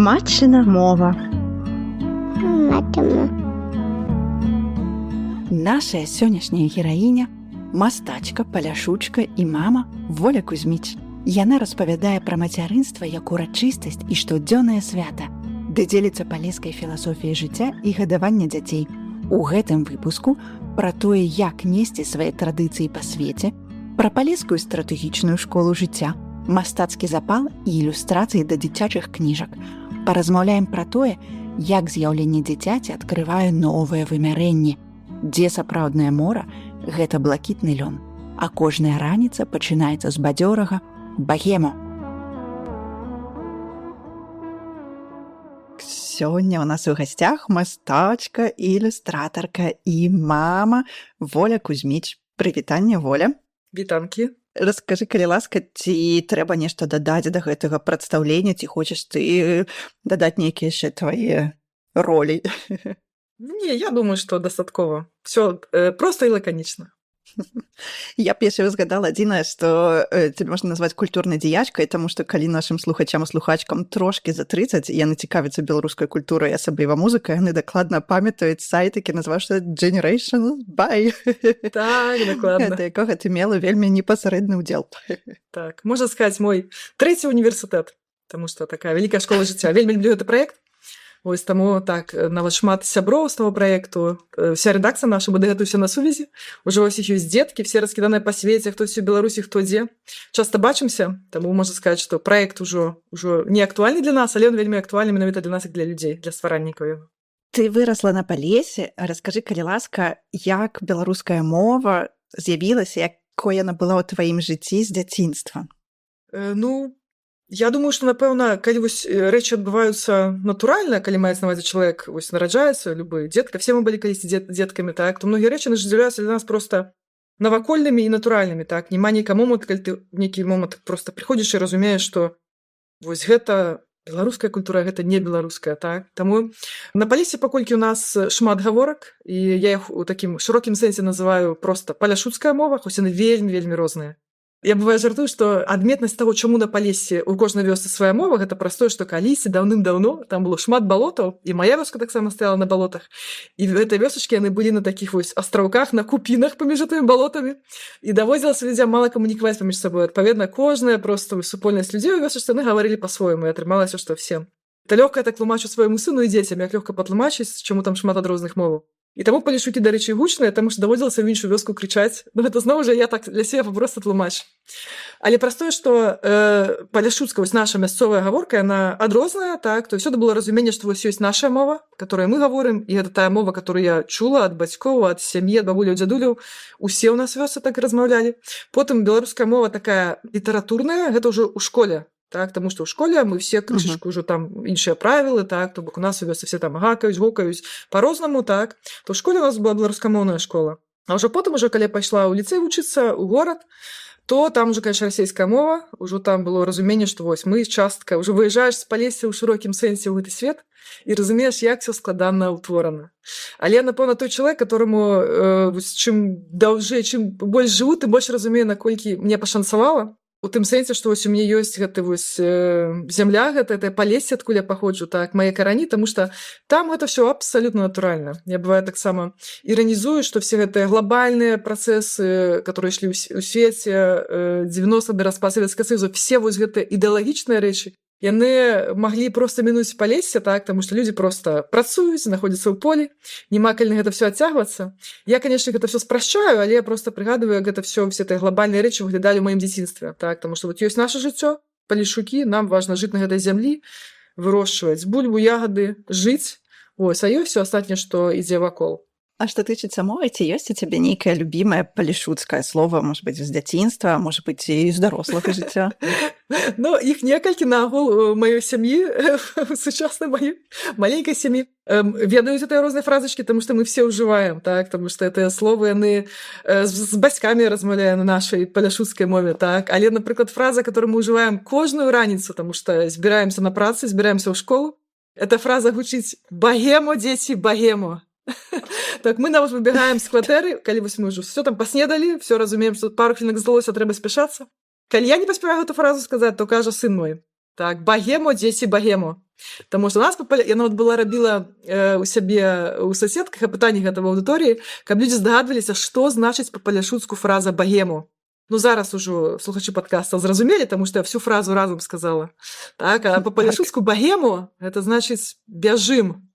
Матчына мова. Матчына. Нашая сённяшняя гераіня – мастачка, паляшучка і мама Воля Кузьміч. Яна распавядае пра мацярынства як урачыстасць і штодзённае свята, ды дзеліцца палескай філасофіяй жыцця і гадавання дзяцей. У гэтым выпуску пра тое, як несці свае традыцыі па свеце, пра палескую стратэгічную школу жыцця, мастацкі запал і ілюстрацыі да дзіцячых кніжак. Паразмаўляем пра тое, як з'яўленне дзіцяці адкрывае новыя вымярэнні, дзе сапраўднае мора – гэта блакітны лён, а кожная раніца пачынаецца з бадзёрага багемо. Сёння ў нас у гасцях мастачка, ілюстратарка і мама Воля Кузьміч. Прывітанне, Воля. Вітанкі. Раскажы, калі ласка, ці трэба нешта дадаць да гэтага прадстаўлення, ці хочаш ты дадаць нейкія яшчэ твае ролі? Не, я думаю, што дастаткова. Всё проста і лаканічна. Я першая згадала адзінае, што цябе можна назваць культурнай дзеячкай, таму што калі нашым слухачам і слухачкам трошкі за 30, яны цікавяцца беларускай культурай, асабліва музыкай, яны дакладна памятаюць сайт, які называўся Generation by. Так, дакладна. Да якога ты мела вельмі непасрэдны ўдзел. Так, можна сказаць, мой трэці універсітэт, таму што такая вялікая школа жыцця. Вельмі люблю гэты праект. Вось таму так, нават шмат сяброў з таго праекту. Вся рэдакцыя наша будзе гэта ўсё на сувязі. Ужо ўсіх ёсць дзеткі, все раскіданыя па свеце, хто ўсё ў Беларусі, хто дзе. Часта бачымся, таму можна сказаць, што праект ужо не актуальны для нас, але ён вельмі актуальны менавіта для нас як для людзей, для стваральнікаў яго. Ты вырасла на Палесе. Раскажы, калі ласка, як беларуская мова з'явілася, якой яна была ў тваім жыцці з дзяцінства? Я думаю, што, напэўна, калі вось рэчы адбываюцца натуральна, калі маецца на ўвазе чалавек вось нараджаецца, любы дзетка, все мы былі калісьці дзеткамі, так, то многія рэчы з'яўляюцца для нас проста навакольнымі і натуральнымі, так. Няма нейка момант, калі ты ў нейкі момант проста прыходзіш і разумееш, што вось гэта беларуская культура, гэта не беларуская, так. Таму на Палесе, паколькі ў нас шмат гаворак, і я іх у такім шырокім сэнсе называю проста паляшуцкая мова, хоць яны вельмі розныя. Я бывае жартую, што адметнасць таго, чаму на Палесе у кожнай вёсцы свая мова, гэта праз тое, што калісьці даўным-даўно там было шмат балотаў, і мая вёска таксама стаяла на балотах. І гэтыя вёсачкі яны былі на такіх вось астраўках, на купінах паміж гэтымі балотамі. І даводзілася людзям мала камунікаваць паміж сабой. Адпаведна, кожная проста супольнасць людзей у вёсачцы, яны гаварылі па-свойму, і атрымалася, што все. Та лёгка я так тлумачу свайму сыну і дзецям, як лёгка патлумачыць, чаму там шмат ад розных моваў. І таму палешукі, дарэчы, гучныя, таму што даводзілася ў іншую вёску крычаць. Гэта зноў жа я так для сябе проста тлумач. Але праз тое, што паляшуцкая, вось наша мясцовая гаворка, яна адрозная, так, то ўсюды было разуменне, што вось ёсць наша мова, которую мы гаворым, і гэта тая мова, которую я чула ад бацькоў, ад сям'і, ад бабуляў, дзядуляў. Усе ў нас вёсцы так і размаўлялі. Потым беларуская мова такая літаратурная, гэта ўжо ў школе. Так, таму што ў школе мы все крышачку ўжо там іншыя правілы, так, то бок у нас у вёсцы все там гакаюць, гукаюць па-рознаму, так, то ў школе у нас была беларускамоўная школа. А ўжо потым, калі я пайшла ў ліцэй вучыцца, ў горад, то там ужо, конечно, расейская мова, ужо там было разуменне, што вось мы частка, ўжо выязджаеш з Палеся ў шырокім сэнсе ў гэты свет і разумееш, як всё складана ўтворана. Але, напэўна, той чалавек, которому чым даўжэй, чым больш жыву, тым больш разумею, наколькі мне пашанцавала. У тым сэнсе, што вось у мяне ёсць гэты вось зямля, гэта Палесе, адкуль я паходжу, так, мае карані, таму што там гэта ўсё абсалютна натуральна. Я бывае таксама іранізую, што все гэтыя глобальныя працэсы, которые ішлі ў свеце, 90-х да распаду Савецкага Саюза, все вось гэтыя ідэалагічныя рэчы, яны маглі проста мінуць Палесе, так, таму што людзі проста працуюць, знаходзяцца ў полі, няма калі на гэта ўсё адцягвацца. Я, канешне, гэта ўсё спрашчаю, але я проста прыгадываю, як гэта ўсё, все тыя глобальныя рэчы выглядалі ў маім дзяцінстве, так, таму што вот ёсць наша жыццё, палешукі, нам важна жыць на гэтай зямлі, вырошчваць бульбу, ягады, жыць, вось, а ёсць усё астатняе, што ідзе вакол. А што тычыцца мовы, ці ёсць у цябе нейкае любімае палешуцкае слова, можа быць, з дзяцінства, можа быць, і з дарослага жыцця? Іх некалькі нагул маёй сям'і, сучаснай маёй маленькай сям'і. Ведаюць гэтыя розныя фразачкі, таму што мы все ўжываем, так, таму што гэтыя словы, яны з бацькамі размаўляем на нашай паляшуцкай мове, так. Але, напрыклад, фраза, которую мы ўжываем кожную раніцу, таму што збіраемся на працы, збіраемся ў школу, эта фраза гучыць «Багемо, дзеці, багемо». Так, мы нават выбегаем з кватэры, калі вось мы ўжо все там паснедалі, все разумеем, што пару хвілінак здалося, трэба спяшацца. Калі я не паспяваю гэту фразу сказаць, то кажа сын мой: Так, багемо, дзеці, багемо. Таму што нас я нават была рабіла у сябе у соседках апытаннях гэта в аўдыторыі, каб людзі здагадваліся, што значыць па-паляшуцку фраза багему. Ну зараз ужо слухачы падкаста зразумелі, таму што я всю фразу разам сказала. Так, а па-паляшуцку багему гэта значыць бяжым.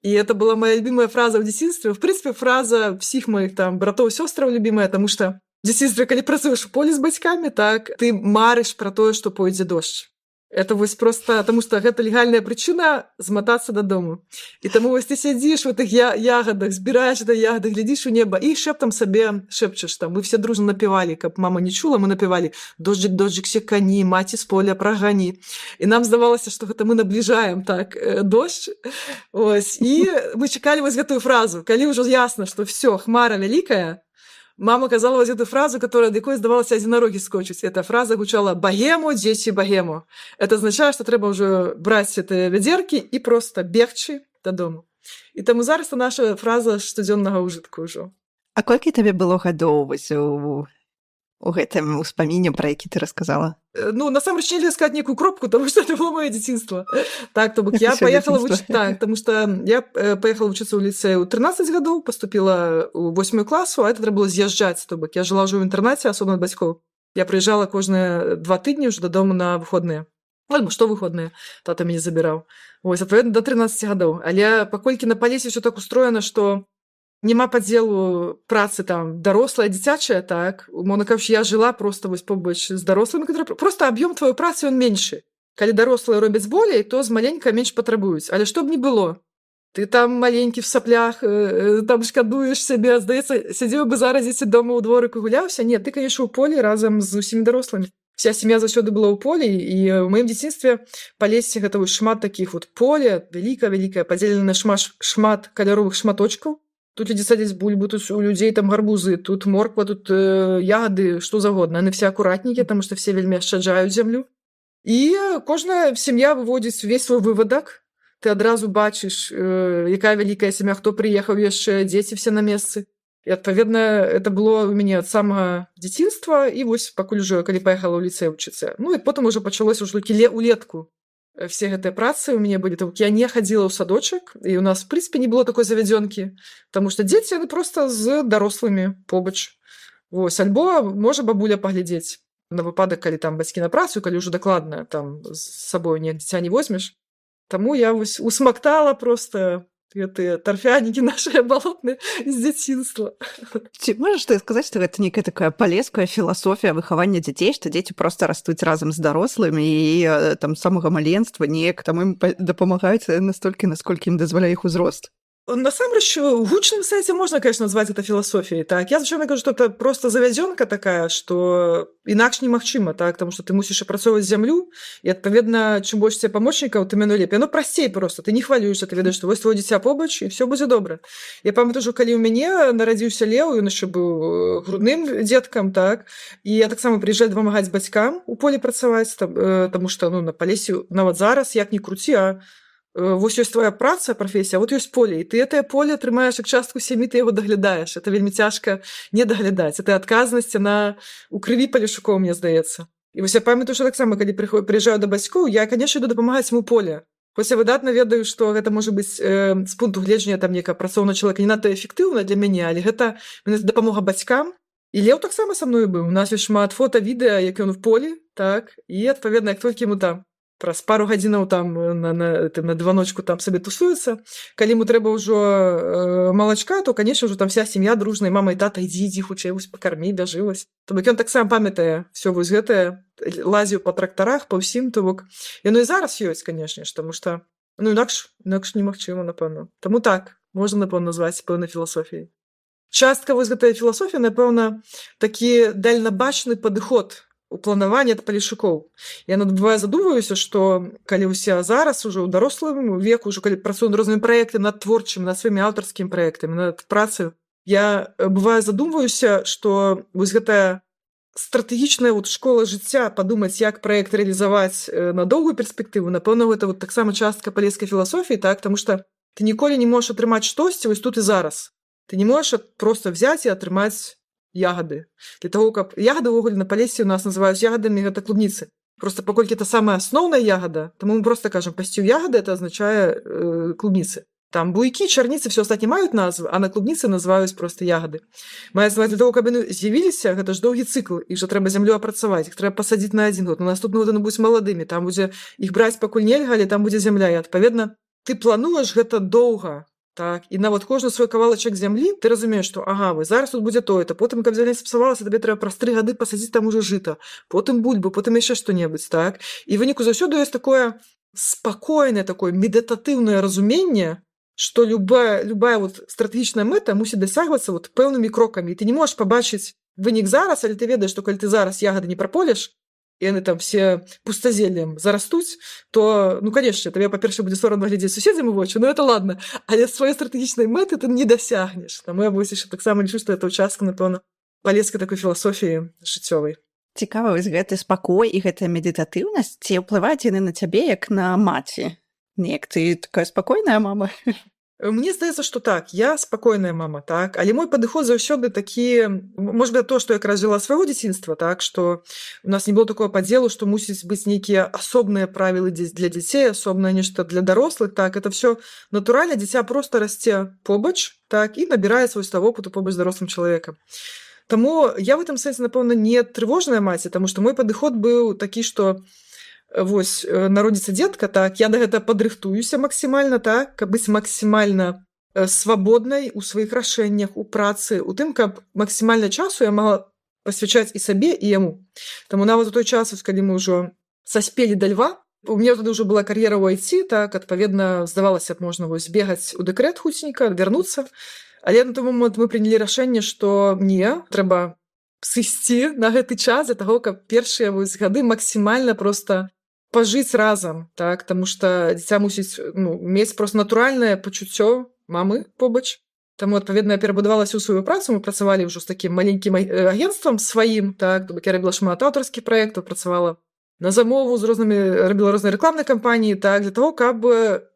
И это была моя любимая фраза в дзяцінстве. В прынцыпе, фраза всіх моих там братоў і сёстраў любімая, таму што в дзяцінстве, калі працуеш у полі з бацькамі, так, ты марыш пра тое, што пойдзе дождж. Это вось просто, таму што гэта легальная прычына зматацца дадому. І таму вось ты сядзіш у тых ягадах, збіраеш да ягады, глядзіш у неба і шэптам сабе шэпчаш там. Мы все дружно напевалі, каб мама не чула, мы напевалі «Дождик, дождик, секані, маці з поля прагані». І нам здавалася, што гэта мы набліжаем так дождж. Ось. І мы чакалі вось гэтую фразу. Калі ўжо ясна, што всё, хмара вялікая, мама казала вот эту фразу, которая, до якой здавалася единороги скочить. Эта фраза гучала «багему, дзеці, багему». Это означает, что треба уже брать это вядзеркі и просто бегчы дадому. И таму зараз это наша фраза штодзённага ўжытку ўжо. А колькі табе было гадоў вось у гэтым успаміне, пра які ты расказала? Ну, насамрэч нельга сказаць некую кропку, потому что это было моё дзяцінства. Так, то бок я поехала вучыцца, так, потому что я поехала вучыцца ў ліцэі ў 13 гадоў, поступила ў 8 класу, а это трэба было з'язджаць, то бок я жыла ўжо ў інтэрнаце, асобна ад бацькоў. Я прыязджала кожныя 2 тыдні ўжо дадому на выходныя. Альбо што выходныя, тата мяне забіраў. Вось, адпаведна, до 13 гадоў. Але паколькі на Палесе ўсё так устроена, што нема падзелу працы там дарослая, дзіцячая, так. Умоўна кажучы, я жыла просто вось побач з дарослымі, которые просто аб'ём тваёй працы ён меншы. Калі дарослыя робяць болей, то з маленька менш патрабуюць. Але што б ні было, ты там маленькі в саплях, там шкадуеш сябе, здаецца, сядзеў бы зараз дзеці дома ў дворыку гуляўся. Не, ты, конечно, у полі разам з усімі дарослымі. Вся сям'я заўсёды была ў полі, і ў маім дзяцінстве Палесе гэта вось шмат такіх вот поле, вялікае, падзелена на шмат каляровых шматочкаў. Тут людзі садзяць бульбу, тут у людзей там гарбузы, тут морква, тут ягады, што загодна. Яны все акуратненькія, таму што все вельмі ашчаджаюць зямлю. І кожная сям'я выводзіць увесь свой вывадак. Ты адразу бачыш, якая вялікая сям'я, хто прыехаў яшчэ, дзеці все на месцы. І, адпаведна, это было у мяне ад самага дзяцінства, і вось пакуль ужо, калі паехала ў ліцэй вучыцца. Ну, і потым ужо пачалося ўжо улетку. Все гэтыя працы у мяне былі, так я не хадзіла ў садочак, і у нас, в прынцыпе, не было такой завядзёнкі, таму што дзеці, яны проста з дарослымі побач. Вось, альбо можа бабуля паглядзець на выпадак, калі там бацькі на працу, калі ўжо дакладна там з сабой ніяк дзіця не возьмеш. Таму я вось усмактала просто гэтыя тарфянікі нашыя балотныя з дзяцінства. Ці можаш ты сказаць, што гэта нейкая такая палеская філасофія выхавання дзяцей, што дзеці проста растуць разам з дарослымі і там самага маленства неяк там ім дапамагаюць настолькі, насколькі ім дазваляе іх узрост? Насамрэч, у гучным сэнсе можна, конечно, назваць это філасофіяй. Так, я звычайна кажу, што это просто завядзёнка такая, што інакш немагчыма, так, таму што ты мусіш апрацоўваць зямлю, і адпаведна, чым больш тебе памочнікаў, тым яно лепей. Яно прасцей просто, ты не хвалюешся, ты ведаеш, што вось твоё дзіця побач, і ўсё будзе добра. Я памятаю, што калі ў мяне нарадзіўся Леў, ён яшчэ быў грудным дзеткам, так, і я таксама прыязджала дапамагаць бацькам у полі працаваць, таму што, ну, на Палесе нават зараз, як ні круці, а вось ёсць твоя праца, прафесія, а вот ёсць поле, і ты гэтае поле трымаеш як частку сям'і, ты яго даглядаеш. Это вельмі цяжка не даглядаць. Это адказнасць, яна у крыві палешукоў, мне здаецца. І вось я памятаю, што таксама, калі прыязджаю да бацькоў, я, канешне, іду дапамагаць ему поле. Хоць я выдатна ведаю, што гэта можа быць з пункту гледжання там нейкая працоўна чалавека не надта эфектыўна для мяне, але гэта дапамога бацькам. І Леў таксама са мною быў. У нас ёсць шмат фота, відэа, як ён в полі, так, і адпаведна, як толькі яму там праз пару гадзінаў там на дываночку там сабе тусуецца. Калі яму трэба ўжо малачка, то, канешне, ўжо там вся сям'я дружная, мама і тата, ідзі, хутчэй, вось пакармі, бяжы, вось. То бок ён таксама памятае всё вось гэтае, лазіў па трактарах, па ўсім, то бок яно і зараз ёсць, канешне ж, таму што, ну, інакш немагчыма, напэўна. Таму так, можна, напэўна, назваць пэўнай філасофіяй. Частка вось гэтай філасофіі, напэўна, такі дальнабачны падыход у планаванні ад палешукоў. Я бывае задумваюся, што калі ўсе зараз ужо ў дарослым веку, ўжо калі працую над рознымі праектамі, над творчымі, над сваімі аўтарскімі праектамі, над працаю, я бывае задумваюся, што вось гэтая стратэгічная вот школа жыцця, падумаць, як праект рэалізаваць на доўгую перспектыву, напэўна, гэта вот таксама частка палескай філасофіі, так, таму што ты ніколі не можаш атрымаць штосьці вось тут і зараз. Ты не можаш проста взяць і атрымаць ягады. Для того, каб ягады ўвогуле на Палесе у нас называюць ягадамі, гэта клубніцы. Просто паколькі это самая асноўная ягада, таму мы просто кажам пасціў ягады, это азначае клубніцы. Там буйкі, чарніцы, все астатніе маюць назвы, а на клубніцы называюць просто ягады. Маецца для того, каб яны з'явіліся, гэта ж доўгі цыкл, іх жа трэба зямлю апрацаваць, іх трэба пасадзіць на 1 год, на наступны год яны будуць маладымі, там будзе іх браць пакуль нельга, але там будзе зямля, і адпаведна ты плануеш гэта доўга. Так, і нават кожны свой кавалачак зямлі, ты разумееш, што ага, вось зараз тут будзе тое-то, потым, каб зямля спсавалася, табе трэба праз 3 гады пасадзіць там уже жыта, потым бульбу, потым яшчэ што-небудзь, так? І выніку заўсёды ёсць такое спакойнае, такое медытатыўнае разуменне, што любая вот стратэгічная мэта мусіць дасягвацца вот пэўнымі крокамі. І ты не можаш пабачыць вынік зараз, але ты ведаеш, што калі ты зараз ягады не праполеш, і яны там все пустазеллем зарастуць, то, ну, канешне, табе, па-першае, будзе сорамна глядзець суседзям у вочы, ну, это ладно, але сваёй стратэгічнай мэты ты не дасягнеш. Таму я вось яшчэ таксама лічу, што это ўчастка, напэўна, палескай такой філасофіі жыццёвай. Цікава, вось гэты спакой і гэтая медытатыўнасць, ці ўплываюць яны на цябе як на маці? Неяк ты такая спакойная мама? Мне здаецца, што так, я спакойная мама, так, але мой падыход заўсёды такі, можа быць, то, што я якраз жыла свайго дзяцінства, так, што у нас не было такого падзелу, што мусіць быць нейкія асобныя правілы для дзяцей, асобнае нешта для дарослых, так, это все натуральна, дзіця проста расце побач, так, і набірае свой вопыту побач з дарослым чалавекам. Таму я в этом сэнсе, напэўна, не трывожная маці, таму што мой падыход быў такі, што вось народзіцца дзетка, так, я да гэта падрыхтуюся максімальна, так, каб быць максімальна свабоднай у сваіх рашэннях, у працы, у тым, каб максімальна часу я магла пасвячаць і сабе, і яму. Таму нават у той час, калі мы ўжо саспелі да льва, у мяне тады ўжо была кар'ера ў IT, так, адпаведна, здавалася б, можна вось бегаць у дэкрэт хуценька, вярнуцца. Але на той момант мы прынялі рашэнне, што не, трэба сысці на гэты час для таго, каб першыя вось гады максімальна проста пажыць разам, так, таму што дзіця мусіць, ну, мець проста натуральнае пачуццё мамы побач. Таму, адпаведна, я перабудавалася ў сваю працу, мы працавалі ўжо з такім маленькім агенцтвам сваім, так, я рабіла шмат аўтарскіх праектаў, працавала на замову з рознымі, рабіла розныя рэкламныя кампаніі, так, для таго, каб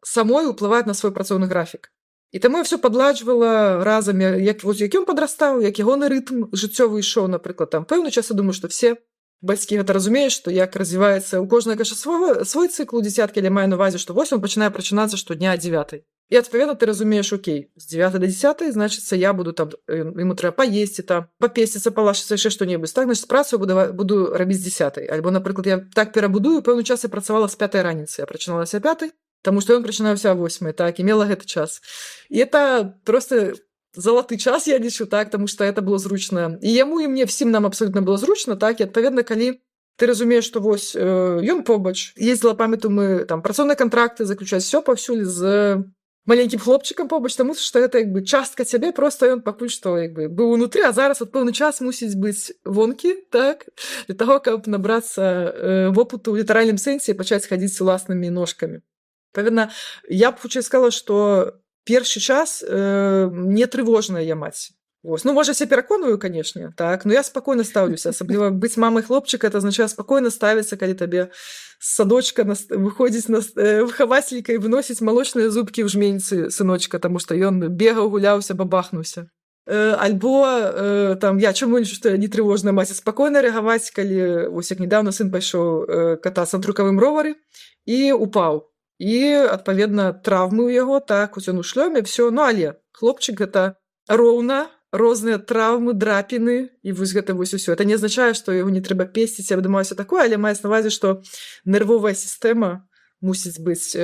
самой уплываць на свой працоўны графік. І таму я ўсё падладжвала разам, як ён падрастаў, як ягоны рытм жыццёвы ішоў, напрыклад, там пэўны час, я думаю, што все бацькі гэта разумеюць, што як развіваецца ў кожнага, кажа, свой цыкл у дзіцяткі, але маю на ўвазе, што вось ён пачынае прачынацца штодня о 9. І адпаведна ты разумееш, окей, з 9 до 10, значыцца, я буду там, яму трэба паесці, там, папесціцца, палашыцца, яшчэ што-небудзь. Так, значыць, працу буду рабіць з 10. Альбо, напрыклад, я так перабудую, пэўны час я працавала з 5 раніцы, я прачыналася о 5, таму што ён прачынаўся о 8, так, і мела гэты час. І это просто залаты час, я лічу, так, таму што это было зручна. І яму, і мне, всім нам абсолютна было зручна, так, і адпаведна, калі ты разумееш, што вось ён побач, ездзіла, памятаю, мы там працоўныя кантракты заключаць, всё паўсюль з маленькім хлопчыкам побач, таму што гэта як бы частка цябе, просто ён пакуль што як бы быў унутры, а зараз от пэўны час мусіць быць вонкі, так, для таго, каб набрацца вопыту ў літаральным сэнсе і пачаць хадзіць уласнымі ножкамі. Паведна, я б хутчэй сказала, што першы час не трывожная я маці. Вось. Ну, можа, я пераконваю, канешне, так, но я спакойна стаўлюся. Асабліва быць мамай хлопчыка, это азначае спакойна ставіцца, калі табе з садочка выходзіць выхавацелька і выносіць малочныя зубкі ў жменьцы сыночка, таму што ён бегаў, гуляўся, бабахнуўся. Альбо там я чаму лічу, што я не трывожная маці, спакойна рэагаваць, калі вось як нядаўна сын пайшоў катацца на трукавым ровары і упаў. І, адпаведна, траўмы ў яго, так, хоць ён у шлёме, всё, ну, але хлопчык гэта роўна, розныя траўмы, драпіны, і вось гэта вось усё. Это не азначае, што яго не трэба песціць, я думаюся такое, але маецца на ўвазе, што нервовая сістэма мусіць быць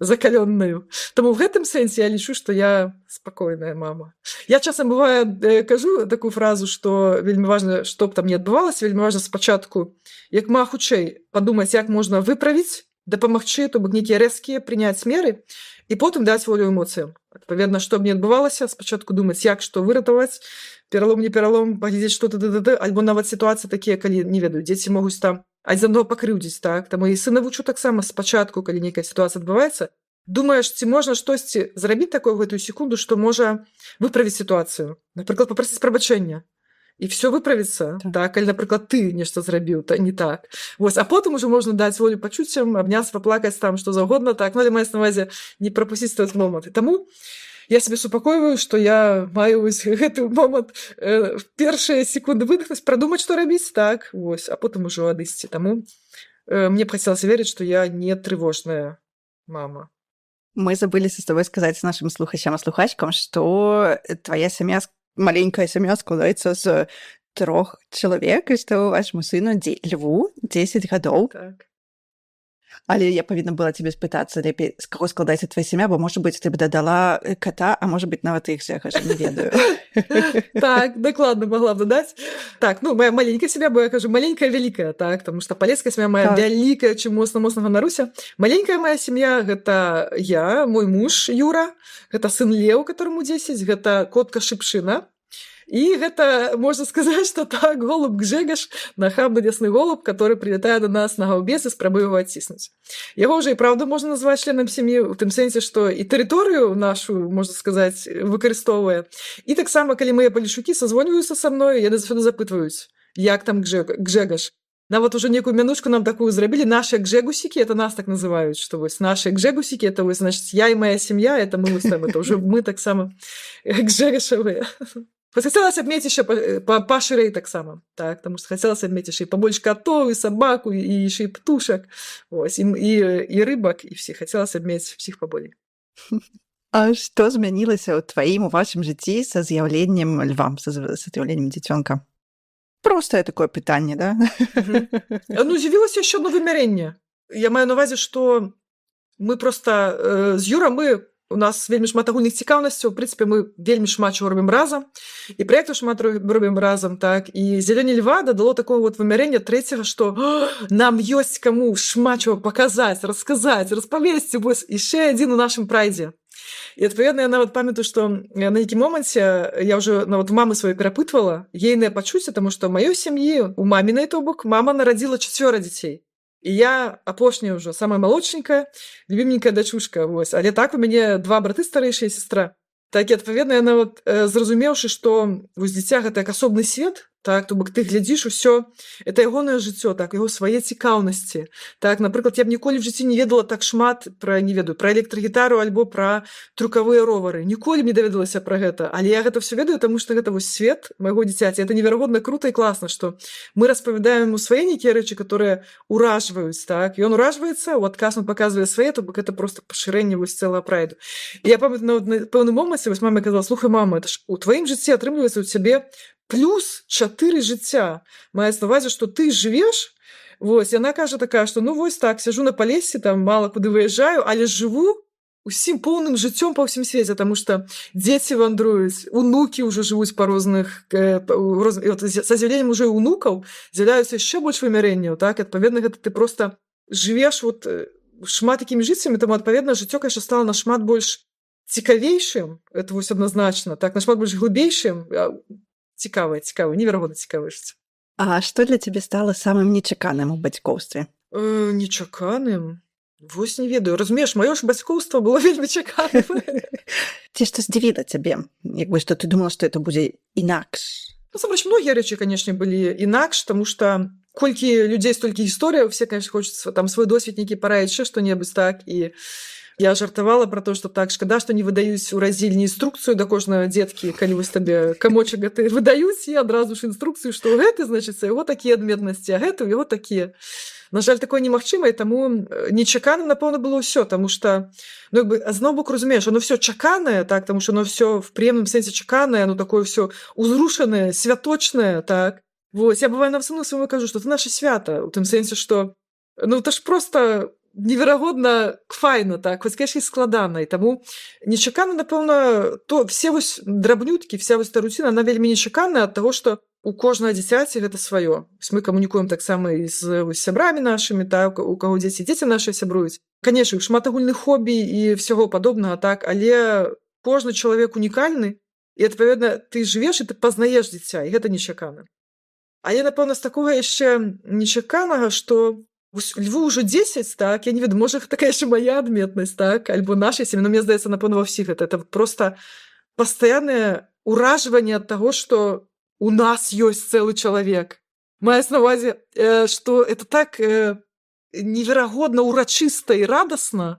закалённаю. Таму в гэтым сэнсе я лічу, што я спакойная мама. Я часам бывае кажу такую фразу, што вельмі важна, што б там не адбывалася, вельмі важна спачатку як мага хутчэй падумаць, як можна выправіць, дапамагчы, то бок нейкія рэзкія прыняць меры і потым даць волю эмоцыям. Адпаведна, што б не адбывалася, спачатку думаць, як што выратаваць, пералом, не пералом, паглядзець, што альбо нават сітуацыі такія, калі, не ведаю, дзеці могуць там адзін аднаго пакрыўдзіць, так? Таму і сына вучу таксама спачатку, калі нейкая сітуацыя адбываецца, думаеш, ці можна штосьці зрабіць такое ў гэтую секунду, што можа выправіць сітуацыю. Напрыклад, папрасіць прабачэння. І все выправіцца, так, калі, напрыклад, ты нешта зрабіў, не так. Вось, а потым ужо можна даць волю пачуццям, абняцца, паплакаць там, што заўгодна, так, ну, але маецца на ўвазе не прапусціць той момант. І таму Я сябе супакойваю, што я маю вось гэты момант першыя секунды выдохнуць, прадумаць, што рабіць, так, вось, а потым ужо адысці. Таму мне б хацелася верыць, што я не трывожная мама. Мы забыліся з табой сказаць нашым слухачам і слухачкам, што твая сям'я, маленькая сям'я складаецца з 3 чалавек, і што вашаму сыну Льву 10 гадоў. Так. Але я павінна была цябе спытацца лепей, з каго складаецца твая сям'я, бо, можа быць, ты б дадала ката, а можа быць, нават іх Жэгаша, не ведаю. Так, дакладна магла б дадаць. Так, ну, моя маленькая сям'я, бо я кажу, маленькая вялікая, так, таму што палеская сям'я моя вялікая, чым моцна ганаруся. Маленькая моя сям'я — гэта я, мой муж Юра, гэта сын Леў, которому 10, гэта котка Шыпшына. І гэта, можна сказаць, што так, голуб Гжэгаш, нахабны лясны голуб, который прилетае до нас на гаўбец і спрабуе яго адціснуць. Яго ўжо і праўда можна назваць членам сям'і, у тым сэнсе, што і тэрыторыю нашу, можна сказаць, выкарыстоўвае. І таксама, калі мае палешукі созвоньваюцца са мною, яны заўсёды запытваюць, як там Гжэгаш. Нават уже некую мянушку нам такую зрабілі. Наши гжэгусікі, это нас так называюць, што вось наши гжэгусікі, это вось, значит, я і моя сям'я, это мы там, это уже мы таксама гжэгашавыя. Хацелася б мець яшчэ пашырэй таксама, так, таму што хацелася б мець яшчэ і пабольш катоў, і сабаку, і яшчэ і птушак, ось, і рыбак, і всіх. Хацелася б мець всіх паболей. А што змянілася ў тваім, у вашым жыцці са з'яўленнем льва, са з'яўленнем дзіцёнка? Простае такое пытанне, да? Ну, з'явілася яшчэ одно вымярэнне. Я маю на ўвазе, што мы проста з Юрам, у нас вельмі шмат агульных цікаўнасцяў, у прынцыпе, мы вельмі шмат чаго робім разам, і праектаў шмат робім разам, так, і з'яўленне льва дадало такого вот вымярэння трэцяга, што нам ёсць каму шмат чаго паказаць, расказаць, распавесці, вось, яшчэ адзін у нашым прайдзе. І, адпаведна, я нават памятаю, што на нейкім моманце я ўжо нават у мамы сваёй перапытвала ейнае пачуцце, таму што маёй сям'і, у мамінай, то бок, мама нарадзіла 4 дзяцей. І я апошняя ўжо, самая малодшенькая, любіменькая дачушка, вось. Але так у мяне 2 браты старэйшая і сестра. Так, і адпаведна, я нават зразумеўшы, што вось дзіця гэта як асобны свет, так, то бок ты глядзіш усё, это ягонае жыццё, так, яго свае цікаўнасці. Так, напрыклад, я б ніколі в жыцці не ведала так шмат пра, не ведаю, пра электрагітару альбо пра трукавыя ровары. Ніколі б не даведалася пра гэта. Але я гэта ўсё ведаю, таму што гэта вось свет майго дзіцяці. Это неверагодна круто і класна, што мы распавядаем яму свае нейкія рэчы, которые уражваюць, так. Ён уражваецца, у адказ он паказвае свае, то бок это просто пашырэнне вось цэлага прайду. І я памятаю, на пэўным моманце вось мама казала: "Слухай, мама, это ж у тваім жыцці атрымліваецца у цябе плюс 4 жыцця. Маецца на ўвазе, што ты жывеш". Вось, яна кажа такая, што ну вось так, сяжу на Палесе, там мала куды выязджаю, але жыву усім поўным жыццём па ўсім свеце, таму што дзеці вандруюць, унукі ўжо жывуць па розных, са з'яўленнем ужо і унукаў з'яўляюцца яшчэ больш вымярэнняў, так, адпаведна, гэта ты проста жывеш вот шмат такімі жыццямі, таму адпаведна жыццё, конечно, стала нашмат больш цікавейшым, это вось адназначна, так, нашмат больш глыбейшым, цікавае, неверагодна цікавае жыццё. А што для цябе стала самым нечаканым у бацькоўстве? Нечаканым? Вось не ведаю. Разумееш, маё ж бацькоўства было вельмі чаканым. Ці што здзівіла цябе? Як бы, што ты думала, што это будзе інакш? Насамрэч, многія рэчы, канешне, былі інакш, таму што колькі людзей, столькі гісторыяў, все, конечно, хочуць там свой досвед нейкі параіць, што-небудзь, так, і я жартавала пра то, што так, шкада, што не выдаюць у раздзельні інструкцыю да кожнага дзеткі, калі вось табе камочак гэты выдаюць, і адразу ж інструкцыю, што гэты, значыць, яго такія адметнасці, а гэты ў яго такія. На жаль, такое немагчыма, і таму нечаканым, напэўна, было ўсё, таму што, ну, як бы, зноў бок, разумееш, оно ўсё чаканае, так, таму што оно ўсё в прыемным сэнсе чаканае, оно такое ўсё узрушанае, святочнае, так. Вось, я бываю на сыну свайму кажу, што это наша свята, у тым сэнсе, што, ну, это ж проста неверагодна файна, так, вось, конечно, складана, і таму нечакана, напэўна, то все вось драбнюткі, вся вось та руціна, она вельмі нечаканая ад таго, што у кожнага дзіцяці гэта сваё. Мы камунікуем таксама і з сябрамі нашымі, так, у каго дзеці нашы сябруюць. Канешне, шмат агульных хобі і всяго падобнага, так, але кожны чалавек унікальны, і, адпаведна, ты жывеш і ты пазнаеш дзіця, і гэта нечакана. Але, напэўна, з такога яшчэ нечаканага, што Льву ўжо 10, так, я не ведаю, можа, такая яшчэ мая адметнасць, так, альбо наша сям'я, но мне здаецца, напэўна, ва ўсіх это проста пастаяннае ўражванне ад таго, што у нас ёсць цэлы чалавек. Маюць на ўвазе, што это так неверагодна урачыста і радасна,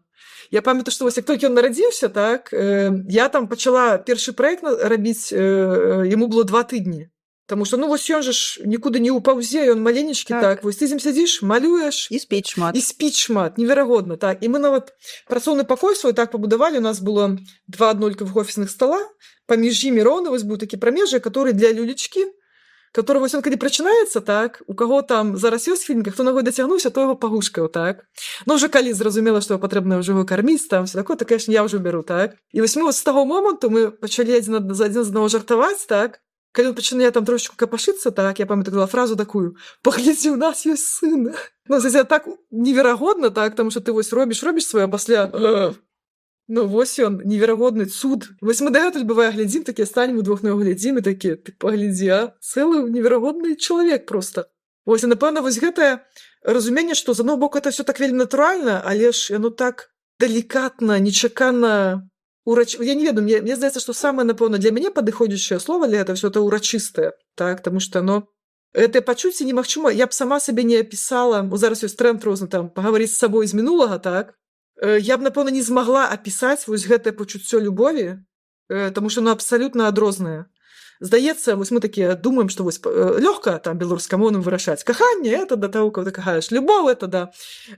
Я памятаю, што вось як толькі ён нарадзіўся, так, я там пачала першы праект рабіць, яму было 2 тыдні. Таму што, ну, вось ён жа ж нікуды не ўпаўзе, ён маленечкі, так, вось ты з ім сядзіш, малюеш. І спіць шмат. І спіць шмат, неверагодна, так. І мы нават працоўны пакой свой так пабудавалі, у нас было 2 аднолькавых офісных стала, паміж імі роўна вось быў такі прамежак, который для люлечкі, который вось он калі прачынаецца, так, у каго там зараз ёсць фільмка, хто ногой дацягнуўся, то яго пагушкаў, так. Ну, ўжо калі зразумела, што патрэбна ўжо яго карміць, там, всё такое, то, конечно, я ўжо бяру, так. І вось мы з таго моманту мы пачалі адзін з аднаго жартаваць, так. Калі ён пачынае там трошечку капашыцца, так, я памятаю фразу такую: «Паглядзі, у нас ёсць сын». Ну, це так неверагодна, так, таму што ты вось робіш сваё, а пасля ну, вось ён, неверагодны цуд. Вось мы дагэтуль, бывае, глядзім, такія станем удвух на яго глядзім і такія: «Ты паглядзі, а? Цэлы неверагодны чалавек проста». Вось, і, напэўна, вось гэтае разуменне, што з аднаго боку это ўсё так вельмі натуральна, але ж яно так далікатна, нечакана. Я не ведаю, мне здаецца, што самае, напэўна, для мяне падыходзячае слова для гэта ўсё это урачыстае, так, таму што, ну, гэтае пачуцце немагчыма, я б сама сабе не апісала, бо зараз ёсць тренд розны, там, пагаварыць з сабой з мінулага, так, я б, напэўна, не змагла апісаць вось гэтае пачуццё любові, таму што, ну, абсалютна адрознае. Здаецца, вось мы такія думаем, што вось лёгка там беларускамоўным вырашаць. Каханне — это да таго, каго ты кахаеш. Любоў — это да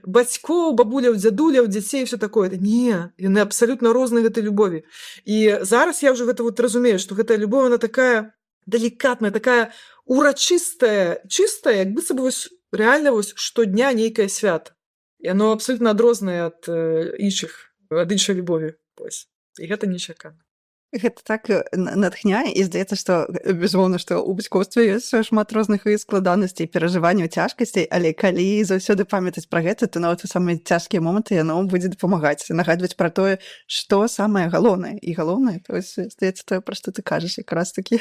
бацькоў, бабуляў, дзядуляў, дзяцей, всё такое. Не, яны абсалютна розныя гэтай любові. І зараз я ўжо гэта вот разумею, што гэтая любоў, она такая далікатная, такая урачыстая, чыстая, як быццам вось рэальна вось штодня нейкае свята. І оно абсалютна адрознае ад іншай любові. І гэта нечакана. Гэта так натхняе, і здаецца, што, безумоўна, што ў бацькоўстве ёсць шмат розных і складанасцей, перажыванняў, цяжкасцей, але калі заўсёды памятаць пра гэта, то нават у самыя цяжкія моманты яно будзе дапамагаць, нагадваць пра тое, што самае галоўнае. І галоўнае, то есть, здаецца, тое, пра што ты кажаш, якраз такі.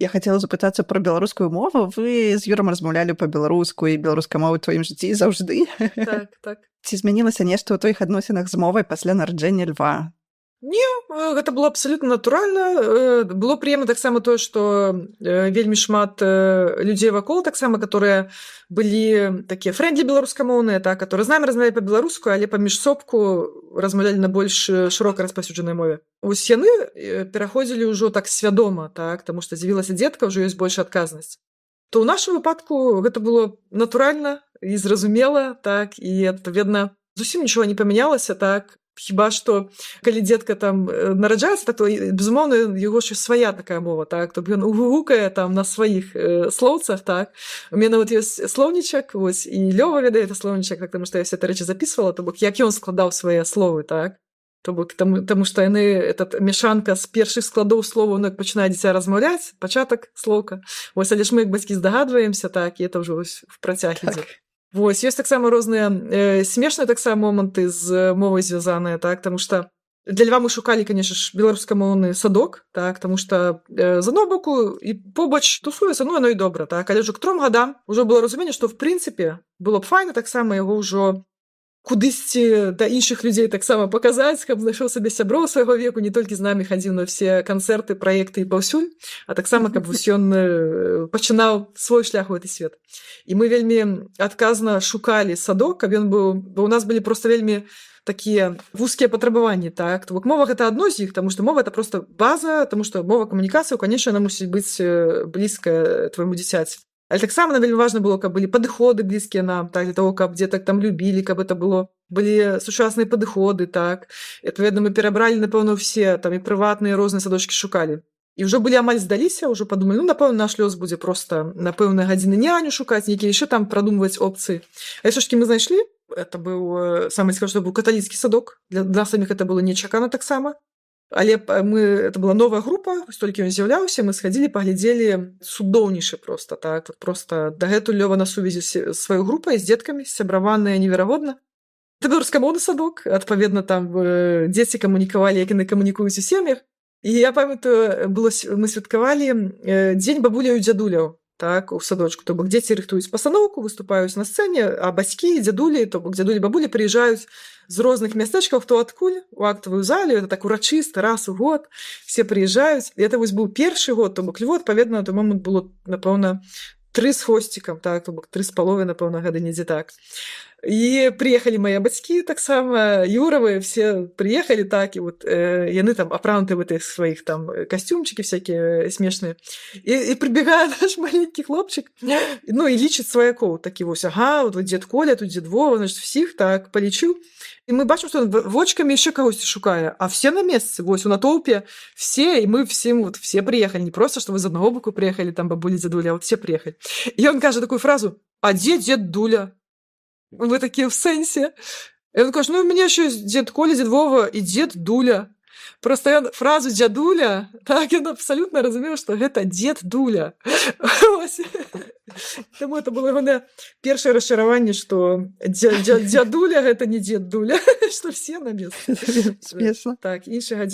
Я хацела запытацца пра беларускую мову. Вы з Юрам размаўлялі па-беларуску і беларускай мовы ў тваім жыцці заўжды. Так, так. Ці змянілася нешта ў тваіх адносінах з мовай пасля нараджэння льва? Не, гэта было абсалютна натуральна. Было прыемна таксама тое, што вельмі шмат людзей вакол таксама, которые былі такія фрэндлі беларускамоўныя, так, которые з намі размаўлялі па-беларуску, але паміж сопку размаўлялі на больш шырока распаўсюджанай мове. Вось яны пераходзілі ўжо так свядома, так, таму што з'явілася дзетка, ўжо ёсць большая адказнасць. То ў нашым выпадку гэта было натуральна і зразумела, так, і адпаведна зусім нічога не памянялася, так. Хіба што, калі дзетка там нараджаецца, так, то, безумоўна, яго ж свая такая мова, так, то ён угукае там на сваіх слоўцах, так. У мяне вот ёсць слоўнічак, вось, і Лёва ведае это слоўнічак, так, таму што я все это рэчы записывала, то бок, як ён складаў свае словы, так. То бок, таму што яны, этот мяшанка з першых складоў словаў, ну, як пачынае дзіця размаўляць, пачатак слоўка. Вось, але ж мы, як бацькі, здагадваемся, так, і это ўжо вось в працяг ідзе. Вось, ёсць таксама розныя смешныя таксама моманты з мовай звязаныя, так, таму што для льва мы шукалі, конечно ж, беларускамоўны садок, так, таму што з аднаго боку і побач тусуецца, ну, яно і добра, так, але ўжо к 3 гадам ўжо было разуменне, што, в прынцыпе, было б файна таксама яго ўжо кудысьці да іншых людзей таксама паказаць, каб знайшоў сабе сяброў свайго веку, не толькі з намі хадзіў на ўсе канцэрты, праекты і паўсюль, а таксама, каб вось ён пачынаў свой шлях у гэты свет. І мы вельмі адказна шукалі садок, каб ён быў, бо ў нас былі проста вельмі такія вузкія патрабаванні, так. То бок мова гэта адно з іх, таму што мова это проста база, таму што мова камунікацыі, конечно, она мусіць быць блізкая твайму дзіцяці. Але таксама нам вельмі важна было, каб былі падыходы блізкія нам, так, для того, каб дзетак там любілі, каб это было, былі сучасныя падыходы, так. І, адпаведна, мы перабралі, напэўна, ўсе, там, і прыватныя розныя садочкі шукалі. І ўжо былі амаль здаліся, ўжо падумалі, ну, напэўна, наш лёс будзе проста на пэўныя гадзіны няню шукаць, нейкія яшчэ там прадумваць опцыі. А ўсё ж такі мы знайшлі, это быў, самае цікавае, што быў каталіцкі садок, для нас саміх это было нечакана таксама. Але это была новая група, столькі ён з'яўляўся, мы схадзілі, паглядзелі, цудоўнейшы проста, так, проста дагэтуль Лёва на сувязі з сваёй групай, з дзеткамі, сябраваныя неверагодна. Это беларускамоўны садок, адпаведна, там дзеці камунікавалі, як яны камунікуюць у сем'ях. І я памятаю, мы святкавалі дзень бабуляў і дзядуляў, так, у садочку. То бок дзеці рыхтуюць пастаноўку, выступаюць на сцэне, а бацькі, дзядулі, то бок дзядулі, бабулі прыязджаюць з розных мястэчкаў, хто адкуль, у актавую залю, это так урачыста, раз у год, все прыязджаюць. І это вось быў першы год, то бок Льву, адпаведна, на той момант было, напэўна, 3 з хвосцікам, так, то бок 3,5, напэўна, гады недзе так. І прыехалі мае бацькі таксама юравыя все прыехалі так і вот яны там апрануты в гэтых сваіх там касцюмчыкі всякие смешныя і прыбегае наш маленькі хлопчык ну і лічыць сваякоў такі вось ага вот дзед Коля тут дзед Вова значит всіх так палічыў і мы бачым што вочкамі яшчэ кагосьці шукае а все на месцы вось у натоўпе все і мы всем вот все приехали не просто что вы з аднаго боку приехали там бабулі дзядуля а вот все приехали і ён кажа такую фразу а дзе дзед Дуля вы такие в сенсе. И он говорит, ну, у меня еще дед Коля, дед Вова и дед Дуля. Просто я фразу «дядуля», так, он абсолютно разумел, что это дед Дуля. Тому это было его первое расчарование, что дядуля – это не дед Дуля, что все на месте. Смешно. Так, іншага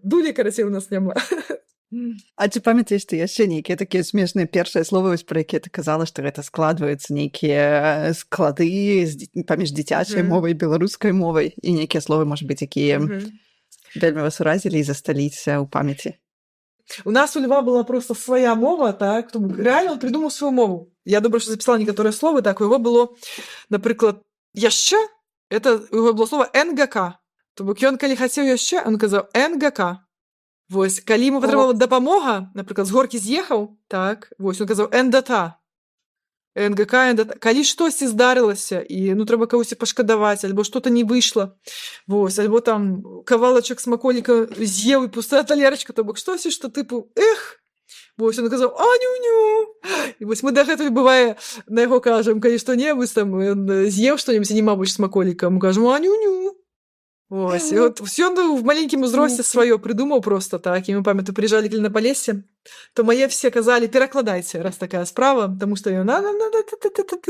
Дулі, карацей, у нас няма. А ці памятаеш ты яшчэ нейкія такія смешныя першыя словы вось пра якія ты казала што гэта складваюцца нейкія склады паміж дзіцячай мовай беларускай мовай і нейкія словы можа быць якія вельмі вас уразілі і засталіся ў памяці у нас у Льва была просто свая мова так реально он придумаў сваю мову я добра што запісала некаторыя словы так у яго было напрыклад яшчэ это у яго было слово НГК то бок ён калі хацеў яшчэ он казаў НГК вось, калі ему патрабавала дапамога, напрыклад, з горкі з'ехаў, так, вось, он казаў НДТ, НГК, НДТ. Калі штосьці здарылася, і, ну, трэба кагосьці пашкадаваць, альбо што-то не выйшла, вось, альбо там кавалачак смаколіка з'еў і пустая талерачка, то бок штосьці, што тыпу, эх, вось, он казаў, аню-ню, і вось мы дагэтуль, бывае, на яго кажам, калі што-небудзь там, ён з'еў што-небудзь, і нема больш смаколіка, мы кажам, аню-ню. Ось, і от все он в маленькім узросце сваё прыдумаў просто так, і мы памятаю, прыязджалі калі на Палессе, то мае все казалі, перакладайце, раз такая справа, таму што ён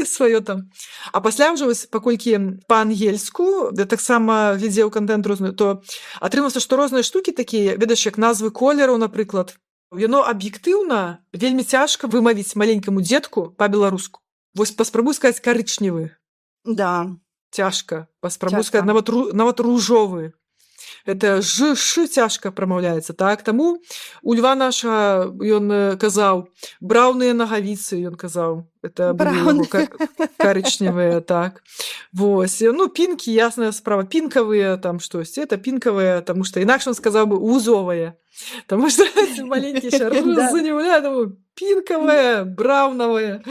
сваё там. А пасля ўжо, паколькі па-ангельску, я таксама глядзеў контент розны, то атрымалася, што розныя штукі такія, ведаеш, як назвы колераў, напрыклад, яно аб'ектыўна вельмі цяжка вымавіць маленькаму дзетку па-беларуску. Вось паспрабуй сказаць карычневы. Да. Цяжка. Паспрабуй сказаць нават ружовы. Это ж цяжка прамаўляецца, так? Таму у Льва наша ён казаў браўныя нагавіцы, ён казаў. Это былі карычневыя, так. Вось. Ну, пінкі, ясная справа. Пінкавыя там штосьці. Это пінкавыя, таму што інакш он сказаў бы узовыя. Таму што маленькі шар занімля, таму пінкавыя, браўнавыя.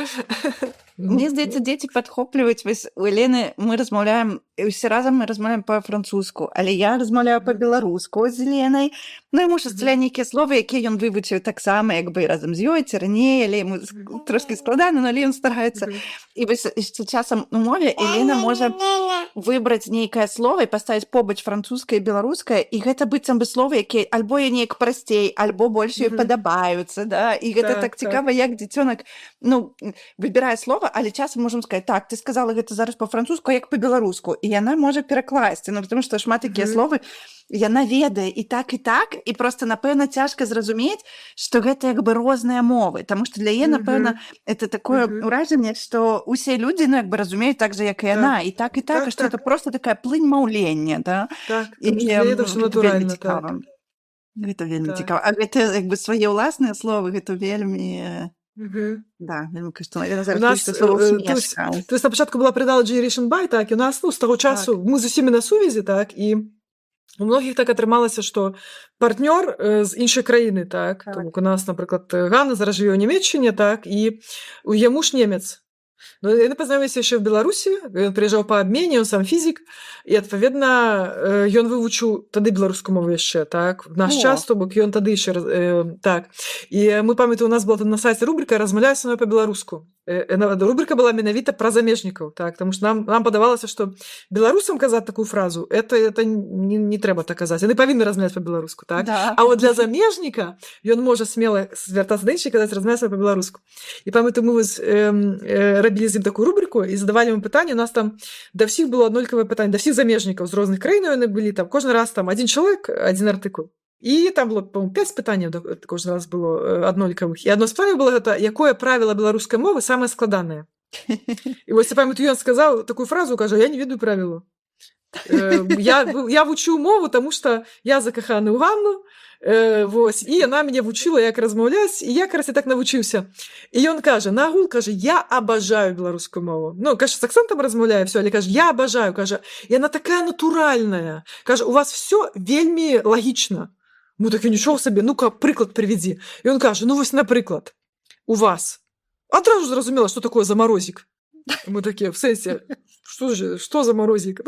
Мне здаецца, дзеці падхопліваюць вось у Елены мы размаўляем усе разам мы размаўляем па-французску, але я размаўляю па-беларуску з Еленай. Ну і муж сталя нейкія словы, якія ён вывучыў таксама як бы разам з ёй ці раней, але яму трошкі складана, але ён стараецца. І вось часам у мове Елена можа выбраць нейкае слова і паставіць побач французскае і беларускае, і гэта быццам бы словы, якія альбо я неяк прасцей, альбо больш ёй падабаюцца, да? І гэта так цікава, як дзіцёнак ну выбірае слова, але часам можам сказаць, так, ты сказала гэта зараз па-французску, як па-беларуску, і яна можа перакласці, ну, потому што шмат такія словы яна ведае і так, і проста, напэўна, цяжка зразумець, што гэта як бы розныя мовы, таму што для яе, напэўна, это такое ўражанне, што усе людзі, ну, як бы разумеюць так же, як і яна, і так, што это просто такая плынь маўлення, да? Так, это ўсё натуральна, так. Гэта вельмі цікава. А гэта, як бы, свае ўласныя словы, гэта вельмі... Да, вельмі каштоўна. Я зараз слово смешка. То есть на пачатку была прыдала Generation By, так, і у нас, ну, з таго часу мы з усімі на сувязі, так, і у многіх так атрымалася, што партнёр з іншай краіны, так, тому у нас, напрыклад, Ганна зараз жыве ў Нямецчыне, так, і яму ж немец. Ну, яны пазнаёміліся яшчэ ў Беларусі, ён прыязджаў па абмене, ён сам фізік, і, адпаведна, ён вывучыў тады беларускую мову яшчэ, так, в наш час, то бок ён тады яшчэ, так. І мы памятаю, у нас была на сайце рубрика «Размаўляю са мной па-беларуску». Рубрика была менавіта пра замежнікаў, так, таму што нам падавалася, што беларусам казаць такую фразу, это не трэба так казаць, яны павінны размаўляць па-беларуску, так? Да. А вот для замежніка ён можа смела звяртацца да іншых, казаць размаўляць па-беларуску. І памятаю, мы вось рабілі з ім такую рубрику і задавалі ему пытанне, у нас там да ўсіх было аднолькавае пытанне, да ўсіх замежнікаў з розных краін яны былі, там кожны раз там адзін чалавек, адзін артыкул. І там было, по-моему, 5 пытанняў кожны раз было аднолькавых. І адно з пытанняў было гэта, якое правіла беларускай мовы самае складанае. І вось я памятаю, ён сказаў такую фразу, кажа, я не ведаю правілу. Я вучу мову, таму што я закаханы ў Ганну, вось, і яна мяне вучыла, як размаўляць, і я карацей так навучыўся. І ён кажа, наагул, кажа, я абажаю беларускую мову. Ну, кажа, з акцэнтам размаўляю всё, але кажа, я абажаю, кажа, яна такая натуральная. Кажа, у вас всё вельмі лагічна. Мы такі, нічого сабе, ну-ка, прыклад прывядзі. І ён кажа, ну вось, напрыклад, у вас адразу зразумела, што такое замарозік. Мы такія, в сэнсе, што замарозік?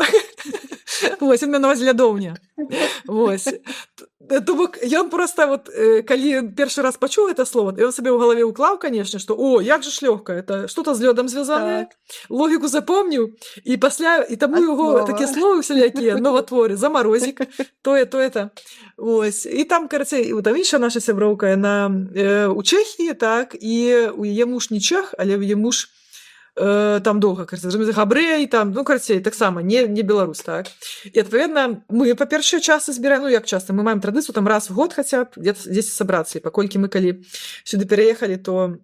Вось, ён меў на ўвазе лядоўня. Вось. То бок, ён проста, вот, калі першы раз пачуў гэта слова, ён сабе ў галаве ўклаў, канешне, што, о, як жа ж лёгка, это што-то з лёдам звязанае, логіку запомніў, і пасля, і таму яго такія словы ўсялякія, новатворы, замарозік, тое, то. Вось. І там, карацей, там інша наша сяброўка, яна у Чэхіі, так, і у яе муж не чэх, але у яе муж там доўга, габрэй, там, ну, карацей, таксама, не беларус, так. І, адпаведна, мы па першыя часы збіраем, ну, як часта, мы маем традыцыю там раз в год хаця б дзесьці сабрацца, і паколькі мы калі сюды пераехалі, то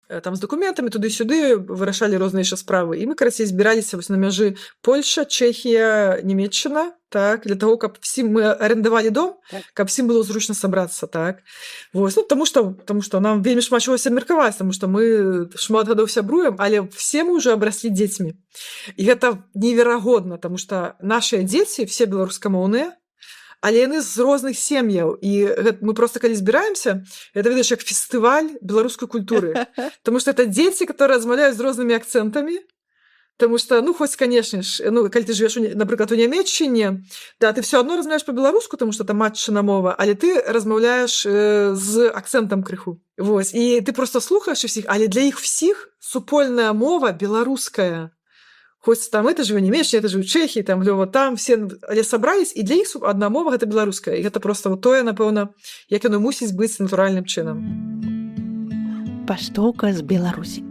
там з дакументамі туды-сюды вырашалі розныя яшчэ справы. І мы, карацей, збіраліся вось на мяжы Польша, Чэхія, Нямецчына, так, для таго, каб всім мы арендавалі дом, каб всім было зручна сабрацца, так. Вось, ну, таму што нам вельмі шмат чагось абмеркаваць, таму што мы шмат гадоў сябруем, але все мы ўжо абраслі дзецьмі. І гэта неверагодна, таму што нашыя дзеці все беларускамоўныя, але яны з розных сем'яў, і мы просто калі збіраемся, это ведаеш як фестываль беларускай культуры, таму што это дзеці, которые размаўляюць з рознымі акцэнтамі, таму што, ну, хоць, канешне ж, ну, калі ты жывеш, напрыклад, у Нямецчыне, да, ты все адно размаўляеш па-беларуску, таму што там матчына мова, але ты размаўляеш з акцэнтам крыху. Вось, і ты просто слухаеш усіх, але для іх всіх супольная мова беларуская. Хоць там это жыве Нямецчына, это жыве Чэхіі, там Лёва, там все, але сабрались, і для іх адна мова гэта беларуская. І гэта проста вот тое, напэўна, як яно мусіць быць натуральным чынам. Паштоўка з Беларусі.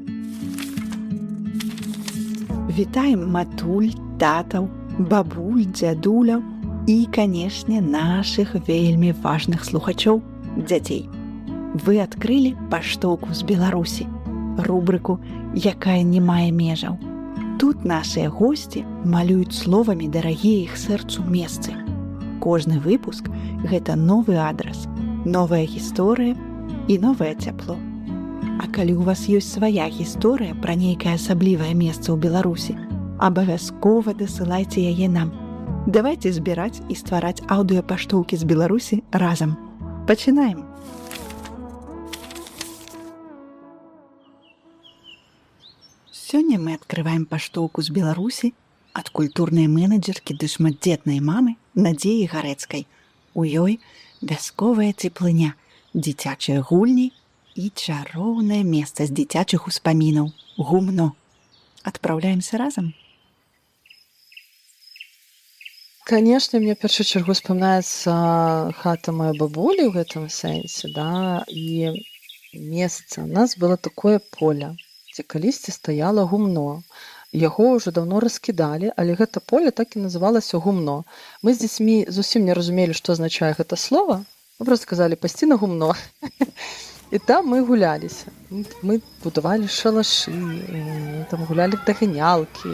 Вітаем матуль, татаў, бабуль, дзядуляў і, канешне, нашых вельмі важных слухачоў, дзяцей. Вы адкрылі паштоўку з Беларусі, рубрыку, якая не мае межаў. Тут нашыя госці малююць словамі дарагія іх сэрцу месцы. Кожны выпуск – гэта новы адрас, новая гісторыя і новае цяпло. А калі ў вас ёсць свая гісторыя пра нейкае асаблівае месца ў Беларусі, абавязкова дасылайце яе нам. Давайце збіраць і ствараць аўдыёпаштоўкі з Беларусі разам. Пачынаем! Сёння мы адкрываем паштоўку з Беларусі ад культурнай менеджеркі ды шматдзетнай мамы Надзеі Гарэцкай. У ёй вясковая цеплыня, дзіцячыя гульні і чароўнае месца з дзіцячых успамінаў – гумно. Адпраўляемся разам? Канешне, мне першую чаргу успамінаецца хата маёй бабулі ў гэтым сэнсе, да, і месца. У нас было такое поле, дзе калісьці стаяла гумно. Яго ўжо даўно раскідалі, але гэта поле так і называлася гумно. Мы з дзецьмі зусім не разумелі, што азначае гэта слова. Мы проста сказалі «пасці на гумно». І там мы гуляліся. Мы будавалі шалашы, там гулялі в даганялкі,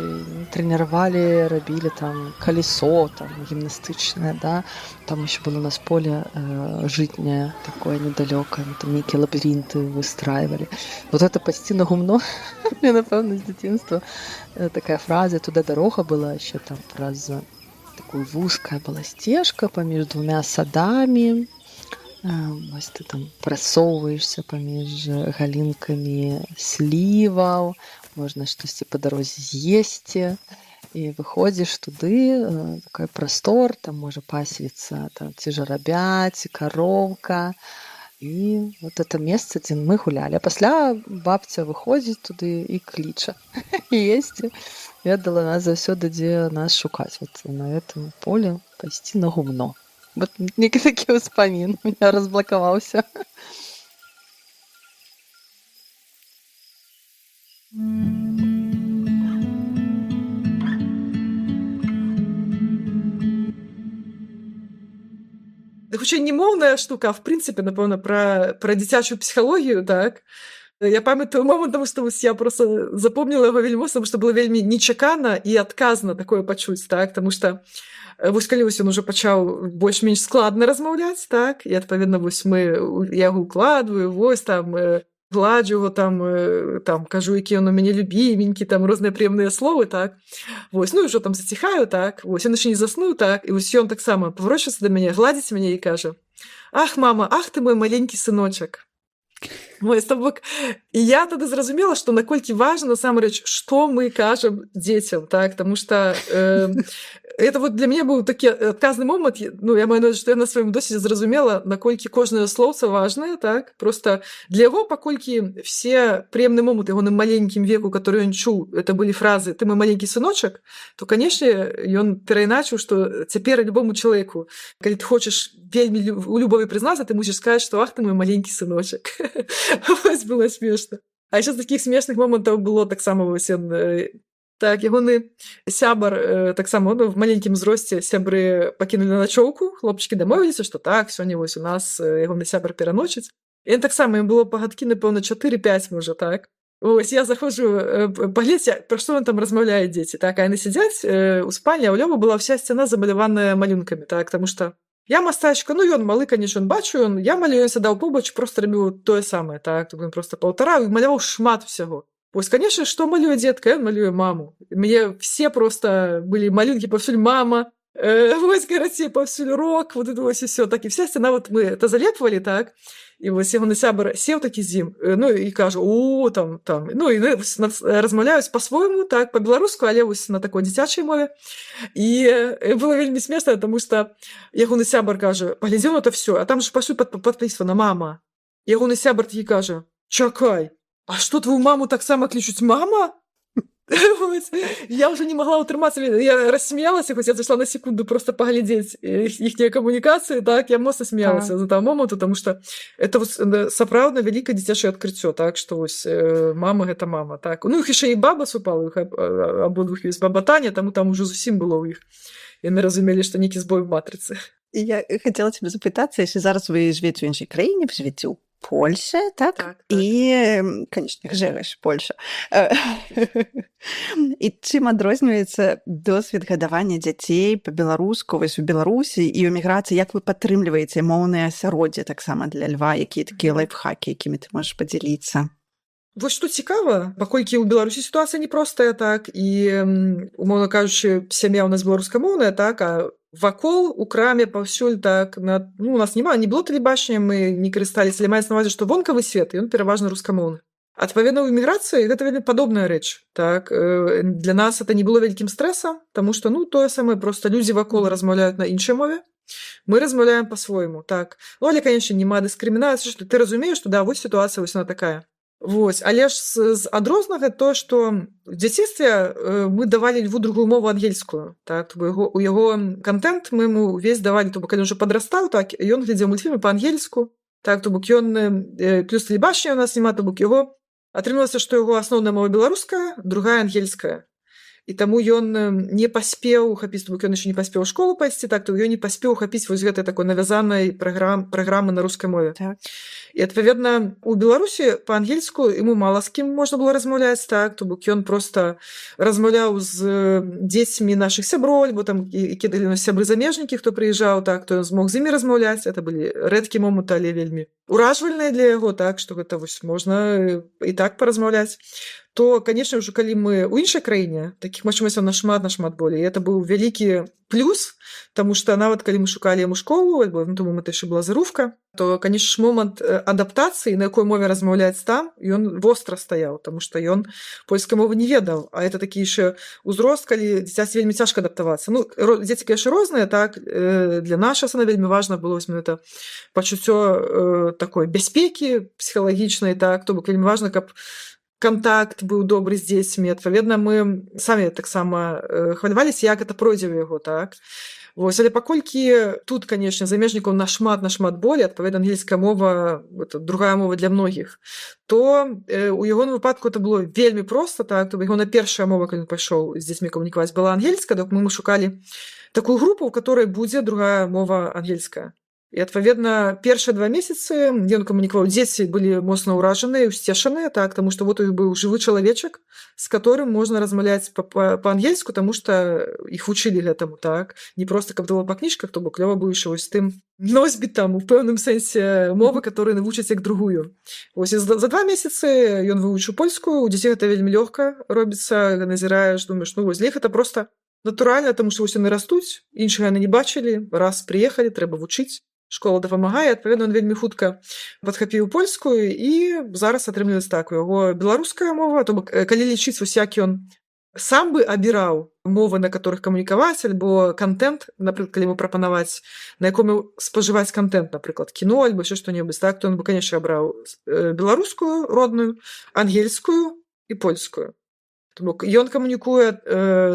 трэніравалі, рабілі там калесо, там гімнастычнае, да. Там еще было у нас поле жытняе, такое недалёкае, там нейкія лабіринты выстраивалі. Вот это «пасці на гумно», мне, напэўна, з дзяцінства такая фраза, туды дарога была еще там праз такую вузкая была сцежка паміж двумя садамі. Вось ты там прасоўваешся паміж галінкамі сліваў, можна штосьці па дарозе з'есці, і выходзіш туды, такой прастор, там можа пасвіцца там ці жарабя, ці кароўка. І вот это месца, дзе мы гулялі. А пасля бабця выходзіць туды і кліча есці. Ведала нас заўсёды, дзе нас шукаць. Вот на гэтым поле «пасці на гумно». Вот некі такі ўспамін у меня разблакаваўся. Хутчэй не моўная штука, а в прынцыпе, напэўна, пра дзіцячую псіхалогію, так? Я памятаю момант, таму што вось я проста запомніла яго вельмі моцна, таму што было вельмі нечакана і адказна такое пачуць, так, таму што вось калі вось ён ужо пачаў больш-менш складна размаўляць, так, і адпаведна вось я яго ўкладваю, вось там гладжу яго там кажу, які ён у мяне любіменькі, там розныя прыемныя словы, так. Вось, ну і ўжо там заціхаю, так, вось ён яшчэ не заснуў, так, і вось ён таксама паварочваецца да мяне, гладзіць мяне і кажа: "Ах, мама, ах ты мой маленькі сыночак". Вось, то бок, і я тады зразумела, што наколькі важна насамрэч, што мы кажам дзецям, так, таму што это вот для мяне быў такі адказны момант, ну, я маю на ўвазе, што я на сваім досведзе зразумела, наколькі кожнае словца важнае, так, проста для яго, паколькі все прыемныя моманты яго на маленькім веку, которые ён чуў, это былі фразы "ты мой маленькі сыночак", то, канешне, ён перайначыў, што цяпер любому чалавеку, калі ты хочаш вельмі у любові прызнацца, ты мусіш сказаць, што "ах ты мой маленькі сыночак". Вось было смешна. А яшчэ з такіх смешных момантаў было таксама вось ён, так, ягоны сябар таксама, ну, в маленькім узросце сябры пакінулі на начоўку, хлопчыкі дамовіліся, што так, сёння вось у нас ягоны сябар пераночыць. І ён таксама, ім было пагадкі, напэўна, 4-5, можа, так. Вось, я заходжу паглядзець, пра што ён там размаўляе дзеці, так, а яны сядзяць у спальні, а ў Лёвы была ўся сцяна замаляваная малюнкамі, так, таму што я мастачка, ну, ён малы, канечне, бачу, я малюю, ён сядаў побач, проста рабіў тое самае, так, ён проста паўтараў і маляваў шмат усяго. Вось, канешне, што малюе дзетка? Ён малюе маму. Мне все проста былі малюнкі паўсюль мама, вось, карацей, паўсюль рок, вот это вось і всё. Так, і вся сцяна, вот мы это залепвалі, так, і вось ягоны сябар сеў такі з ім, ну, і кажа: "О, там", ну, і размаўляюць па-свойму, так, па-беларуску, але вось на такой дзіцячай мове. І было вельмі смешна, таму што ягоны сябар кажа: "Паглядзеў на это всё, а там же паўсюль падпісана мама". Ягоны сябар такі кажа: "Чакай, а што твою маму таксама клічуць мама?" Я уже не могла утрымацца, я рассмеялася, хоць я зайшла на секунду просто паглядзець іхнія камунікацыі, так, я моцна смеялася з таго моманту, таму што это сапраўдна вялікае дзіцячае адкрыццё, так, што вось мама гэта мама, так. Ну, іх яшчэ і баба супала, іх абодвух ёсць баба Таня, таму там ужо зусім было ў іх. Яны разумелі, што нейкі збой в матрыцы. Я хацела цябе запытацца, если зараз вы жывеце ў іншай краіне, вы жывеце ў Польше, так? Так. І, конечно, жывеш Польша. І чым адрозніваецца досвед гадавання дзяцей па-беларуску, вось у Беларусі і ў эміграцыі, як вы падтрымліваеце моўнае асяроддзе таксама для Льва, якія такія лайфхакі, якімі ты можаш падзяліцца? Вось што цікава, паколькі ў Беларусі сітуацыя непростая, так, і, умоўна кажучы, сям'я ў нас беларускамоўная, так, а вакол у краме паўсюль, так, ну, у нас не было тэлебачання, мы не карысталіся, але маецца на ўвазе, што вонкавы свет, ён пераважна рускамоўны. Адпаведна, ў эміграцыі гэта вельмі падобная рэч, так, для нас это не было вялікім стрэсам, таму што, ну, тое самае, проста людзі вакол размаўляюць на іншай мове, мы размаўляем па-свойму, так. Ну, але, канечне, няма дыскрымінацыі, што ты разумееш, што, да, вось сітуацыя, вось она такая. Вось, але ж з адрознага то, што в дзяцінстве мы давалі Льву другую мову ангельскую, так, у яго контент мы ему увесь давалі, то бок калі ўжо падрастаў, так, ён глядзеў мультфільмы па-ангельску, так, то бок ён плюс тэлебачання у нас няма, то бок яго атрымалася, што яго асноўная мова беларуская, другая ангельская. І таму ён не паспеў хапіць, бо ён яшчэ не паспеў у школу пайсці, так, то ён не паспеў хапіць вось гэтай такой навязанай праграмы на рускай мове. Так. І, адпаведна, у Беларусі па-ангельску яму мала з кім можна было размаўляць, так, то бок ён проста размаўляў з дзецьмі нашых сяброў, альбо там кідалі на сябры-замежнікі, хто прыязджаў, так, то ён змог з імі размаўляць, это былі рэдкія моманты, але вельмі уражвальныя для яго, так, што гэта вось можна і так паразмаўляць. То, канечне, ўжо калі мы ў іншай краіне, такіх магчымасцяў нашмат болей, это быў вялікі плюс, таму што нават калі мы шукалі яму школу, альбо на тому мэта яшчэ была зарыўка, то, канечне, момант адаптацыі, на якой мове размаўляць там, ён востра стаяў, таму што ён польскай мовы не ведаў, а это такі яшчэ ўзрост, калі дзіцяці вельмі цяжка адаптавацца. Ну, дзеці, конечно, розныя, так, для нас асана вельмі важна было это пачуццё такой бяспекі псіхалагічнай, так, то бок вельмі важна, каб контакт быў добры з дзецьмі, адпаведна, мы самі таксама хваляваліся, як это пройдзе ў яго, так. Вось, але паколькі тут, канешне, замежнікаў нашмат болей, адпаведна, ангельская мова, другая мова для многіх, то у ягоным выпадку это было вельмі проста, так, то ягона першая мова, калі ён пайшоў з дзецьмі камунікаваць, была ангельская, donc мы шукалі такую групу, у которой будзе другая мова ангельская. І адпаведна першыя 2 месяцы ён камунікаваў, дзеці былі моцна ўражаныя, усцешаныя, так, таму што вот у іх быў жывы чалавечак, з которым можна размаўляць па-ангельску, таму што іх вучылі гэтаму, так. Не проста каб было па кніжках, то бок клёва быў яшчэ вось тым носьбітам у пэўным сэнсе мовы, которые вучаць як другую. Вось і за 2 месяцы ён вывучыў польскую, у дзяцей гэта вельмі лёгка робіцца, назіраеш, думаеш, ну вось для іх гэта проста натуральна, таму што вось яны растуць, іншага яны не бачылі, раз прыехалі, трэба вучыць. Школа дапамагае, адпаведна, ён вельмі хутка падхапіў польскую і зараз атрымліваецца так. У яго беларуская мова, то бок калі лічыць вось як ён сам бы абіраў мовы, на которых камунікаваць, альбо контент, напрыклад, калі ему прапанаваць, на якому спажываць контент, напрыклад, кіно, альбо яшчэ што-небудзь, так, то ён бы, канешне, абраў беларускую родную, ангельскую і польскую. Бок ён камунікуе,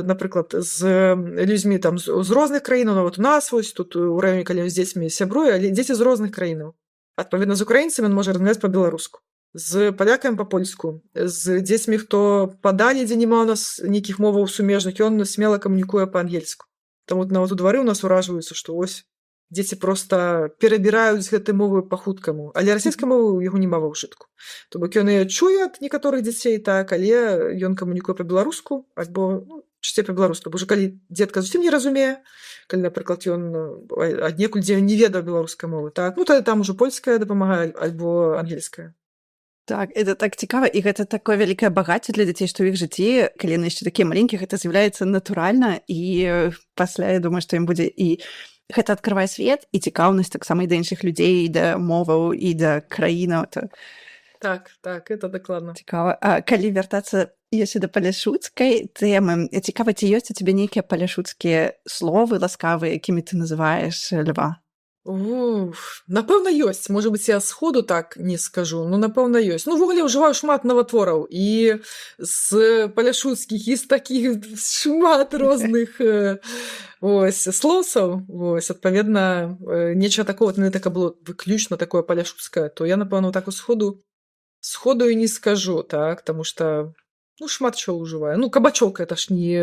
напрыклад, з людзьмі там з розных краінаў, нават у нас вось тут у раёне, калі ён з дзецьмі сябруе, але дзеці з розных краінаў. Адпаведна, з украінцамі ён можа размаўляць па-беларуску, з палякамі па-польску, з дзецьмі, хто падалі, дзе няма ў нас нейкіх моваў сумежных, ён смела камунікуе па-ангельску. Таму нават у двары ў нас уражваюцца, што вось дзеці проста перабіраюць гэтай мовы па-хуткаму, але расійскай мовы ў яго няма ва ўжытку. То бок ён і чуе ад некаторых дзяцей, так, але ён камунікуе па-беларуску, альбо часцей па-беларуску, бо ўжо калі дзетка зусім не разумее, калі, напрыклад, ён аднекуль, дзе ён не ведаў беларускай мовы, так, ну тады там ужо польская дапамагае альбо ангельская. Так, это так цікава, і гэта такое вялікае багацце для дзяцей, што ў іх жыцці, калі яны яшчэ такія маленькія, гэта з'яўляецца натуральна, і пасля я думаю, што ім будзе і гэта адкрывае свет і цікаўнасць таксама і да іншых людзей, і да моваў, і да краінаў. Так, это дакладна. Цікава. А калі вяртацца яшчэ да паляшуцкай тэмы, цікава, ці ёсць у цябе нейкія паляшуцкія словы ласкавыя, якімі ты называеш льва? Напэўна, ёсць. Можа быць, я сходу так не скажу, но напэўна ёсць. Ну, увогуле, ўжываю шмат наватвораў і з паляшуцкіх, і з такіх шмат розных слоўцаў. Адпаведна, нечага такого, не така было выключна такое паляшуцкае, то я, напэўна, так сходу і не скажу, так, таму што ну, шмат чего ўжываю. Ну, кабачок, это ж не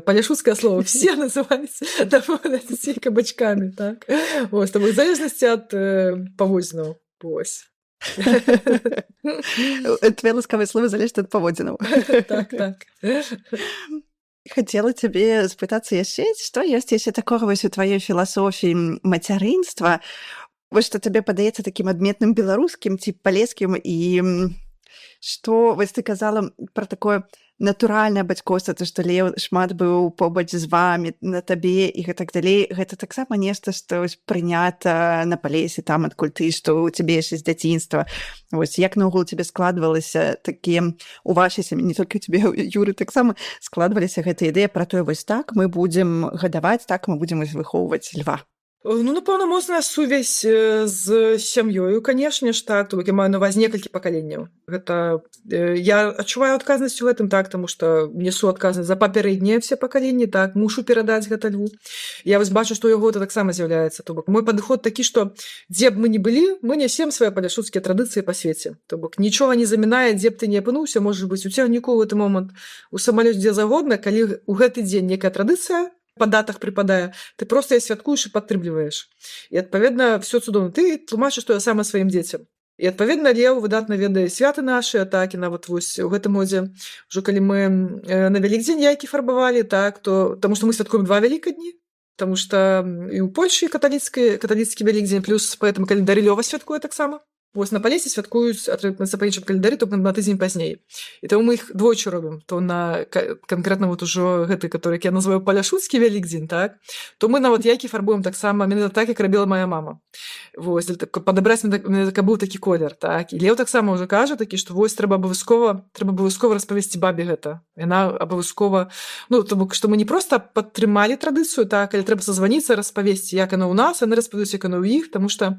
паляшуцкае слово. Все называюць дзяцей кабачкамі, так? Вось, там, в залежнасці ад паводзінаў. Вось. Твои ласкавыя словы залежаць ад паводзінаў. Так. Хацела цябе спытацца яшчэ, што ёсць яшчэ такога вось у тваёй філасофіі мацярынства, вось што табе падаецца такім адметным беларускім ці палескім, і што вось ты казала пра такое натуральнае бацькоўства, то што Леў шмат быў побач з вамі, на табе і гэтак далей. Гэта таксама нешта, што прынята на Палесе, там адкуль ты, што ў цябе яшчэ з дзяцінства. Вось як наогул цябе складвалася такія у вашай сям'і, не толькі ў цябе, Юры, таксама складваліся гэтая ідэя пра тое, вось так мы будзем гадаваць, так мы будзем выхоўваць льва? Ну, напэўна, моцная сувязь з сям'ёю, канешне ж, так, то я маю на ўвазе некалькі пакаленняў. Гэта я адчуваю адказнасць у гэтым, так, таму што несу адказнасць за папярэднія все пакаленні, так, мушу перадаць гэта льву. Я вось бачу, што ў яго гэта таксама з'яўляецца. То бок мой падыход такі, што дзе б мы не былі, мы нясем свае паляшуцкія традыцыі па свеце. То бок нічога не замінае, дзе б ты не апынуўся, можа быць у цягніку ў гэты момант, у самалёце, дзе загодна, калі ў гэты дзень некая традыцыя па датах прыпадае, ты проста яе святкуеш і падтрымліваеш. І, адпаведна, все цудоўна. Ты тлумачыш тое самае сваім дзецям. І, адпаведна, Леў выдатна ведае святы нашы, так, і нават вось у гэтым годзе, ўжо калі мы на Вялікдзень яйкі фарбавалі, так, то, таму што мы святкуем 2 вялікадні, таму што і ў Польшы каталіцкі Вялікдзень, плюс па гэтым календары Лёва святкуе таксама. Вось на Палесе святкуюць па іншым календары, то на тыдзень пазней. І таму мы іх двойчы робім. То на канкрэтна вот ужо гэты, который я называю паляшуцкі Вялікдзень, так, то мы нават яйкі фарбуем таксама менавіта так, як рабіла моя мама. Вось, падабраць менавіта быў такі колер, так. І Леў таксама ўжо кажа такі, што вось трэба абавязкова распавесці бабе гэта. Яна абавязкова, ну, то бок, што мы не проста падтрымалі традыцыю, так, але трэба зазваніцца, распавесці, як яна ў нас, яны распавядуць, як яна ў іх, таму што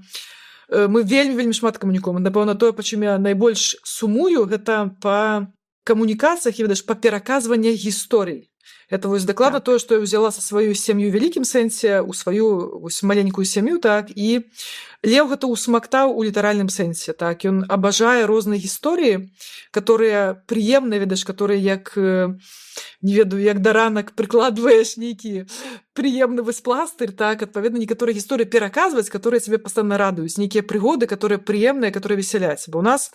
мы вельмі шмат камунікуем. Напэўна, тое, па чым я найбольш сумую, гэта па камунікацыях і, ведаеш, па пераказванні гісторый. Гэта вось дакладна тое, што я ўзяла са сваю сям'ю ў вялікім сэнсе, у сваю вось маленькую сям'ю, так, і Леў гэта ўсмактаў у літаральным сэнсе, так, ён абажае розныя гісторыі, которые прыемныя, ведаеш, которые як, не ведаю, як да ранак прыкладваеш нейкі прыемны вось пластырь, так, адпаведна некаторыя гісторыі пераказваць, которые цябе пастаянна радуюць, нейкія прыгоды, которые прыемныя, которые весяляць. Бо ў нас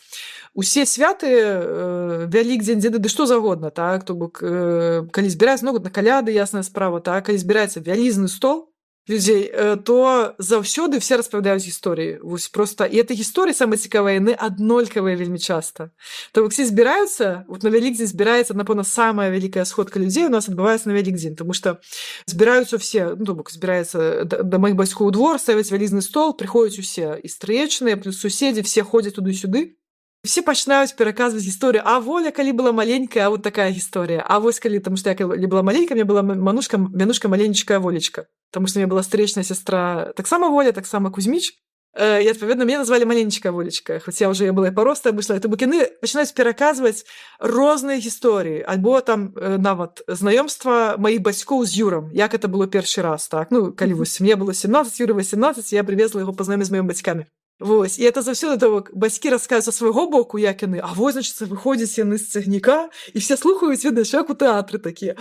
усе святы, Вялікдзень, дзеды, ды што загодна, так, то бок, калі збіраюцца, ну, на каляды, ясная справа, так, калі збіраецца вялізны стол людзей, то заўсёды все распавядаюць гісторыі. Вось проста, і этой гісторыі самыя цікавыя, яны аднолькавыя вельмі часта. То бок все збіраюцца, вот на Вялікдзень збіраецца, напэўна, самая вялікая сходка людзей у нас адбываецца на Вялікдзень, тому што збіраюцца все, ну, то бок збіраецца да маіх бацькоў у двор, ставяць вялізны стол, прыходзяць усе і стрыечныя, плюс суседзі, все ходзяць туды-сюды. Все пачынаюць пераказваць гісторыю. А Воля, калі была маленькая, а вот такая гісторыя. А вось калі, таму што я калі была маленькая, мне была мянушка маленечкая Волечка. Таму што у меня была стрыечная сястра таксама Воля, таксама Кузьміч. І, адпаведна, мяне назвалі маленечкая Волечка. Хоць я ўжо была і пароста абышла. То бок яны пачынаюць пераказваць розныя гісторыі. Альбо там нават знаёмства маіх бацькоў з Юрам. Як это было першы раз, так? Ну, калі вось мне было 17, Юры 18, я привезла яго пазнаёміць з маімі бацькамі. Вось, і это заўсёды того, бацькі расказваюць са свайго боку, як яны, а вось, значыцца, выходзяць яны з цягніка, і все слухаюць, ведаеш, як у тэатры такія.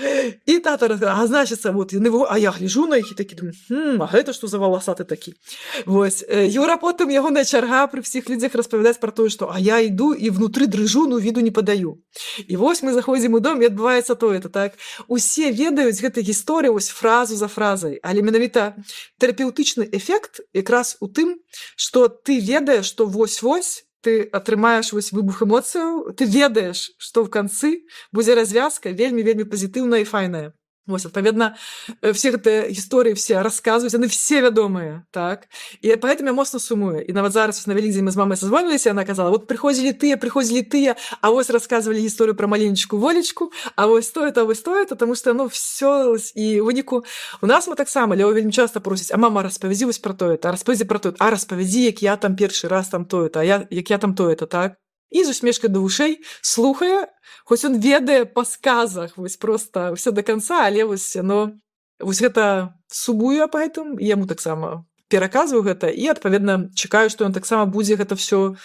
І тата расказвае, а значыцца, вот, яны, а я гляжу на іх і такі думаю, а гэта што за валасаты такі? Вось, Юра потым, ягоная чарга пры всіх людзях распавядаць пра тое, што а я іду і внутры дрыжу, ну, віду не падаю. І вось мы заходзім у дом, і адбываецца тое-то, так? Усе ведаюць гэтай гісторыі, вось, фразу за фразай, але менавіта тэрапеўтычны эфект якраз у тым, што ты ведаеш, што вось-вось ты атрымаеш вось выбух эмоцыяў, ты ведаеш, што ў канцы будзе развязка вельмі-вельмі пазітыўная і файная. Вось, адпаведна, все гэтыя гісторыі все расказваюць, яны все вядомыя, так? І поэтому я моцна сумую. І нават зараз на Вялікдзень мы з мамай созвоніліся, яна казала, вот прыходзілі тыя, а вось расказвалі гісторыю пра маленечку Волечку, а вось то-то, таму што, ну, всё, і ў выніку у нас мы таксама, Лео вельмі часта просіць, а мама, распавядзі вось пра тое-то, а распавядзі пра тое-то, а распавядзі, як я там першы раз там тое-то, а як я там тое-то, так? І з усмешкай да вушэй слухае, хоць ён ведае па сказах, вось проста ўсё да канца, але вось, ну, вось гэта сумую па гэтым, яму таксама пераказваю гэта, і, адпаведна, чакаю, што ён таксама будзе гэта ўсё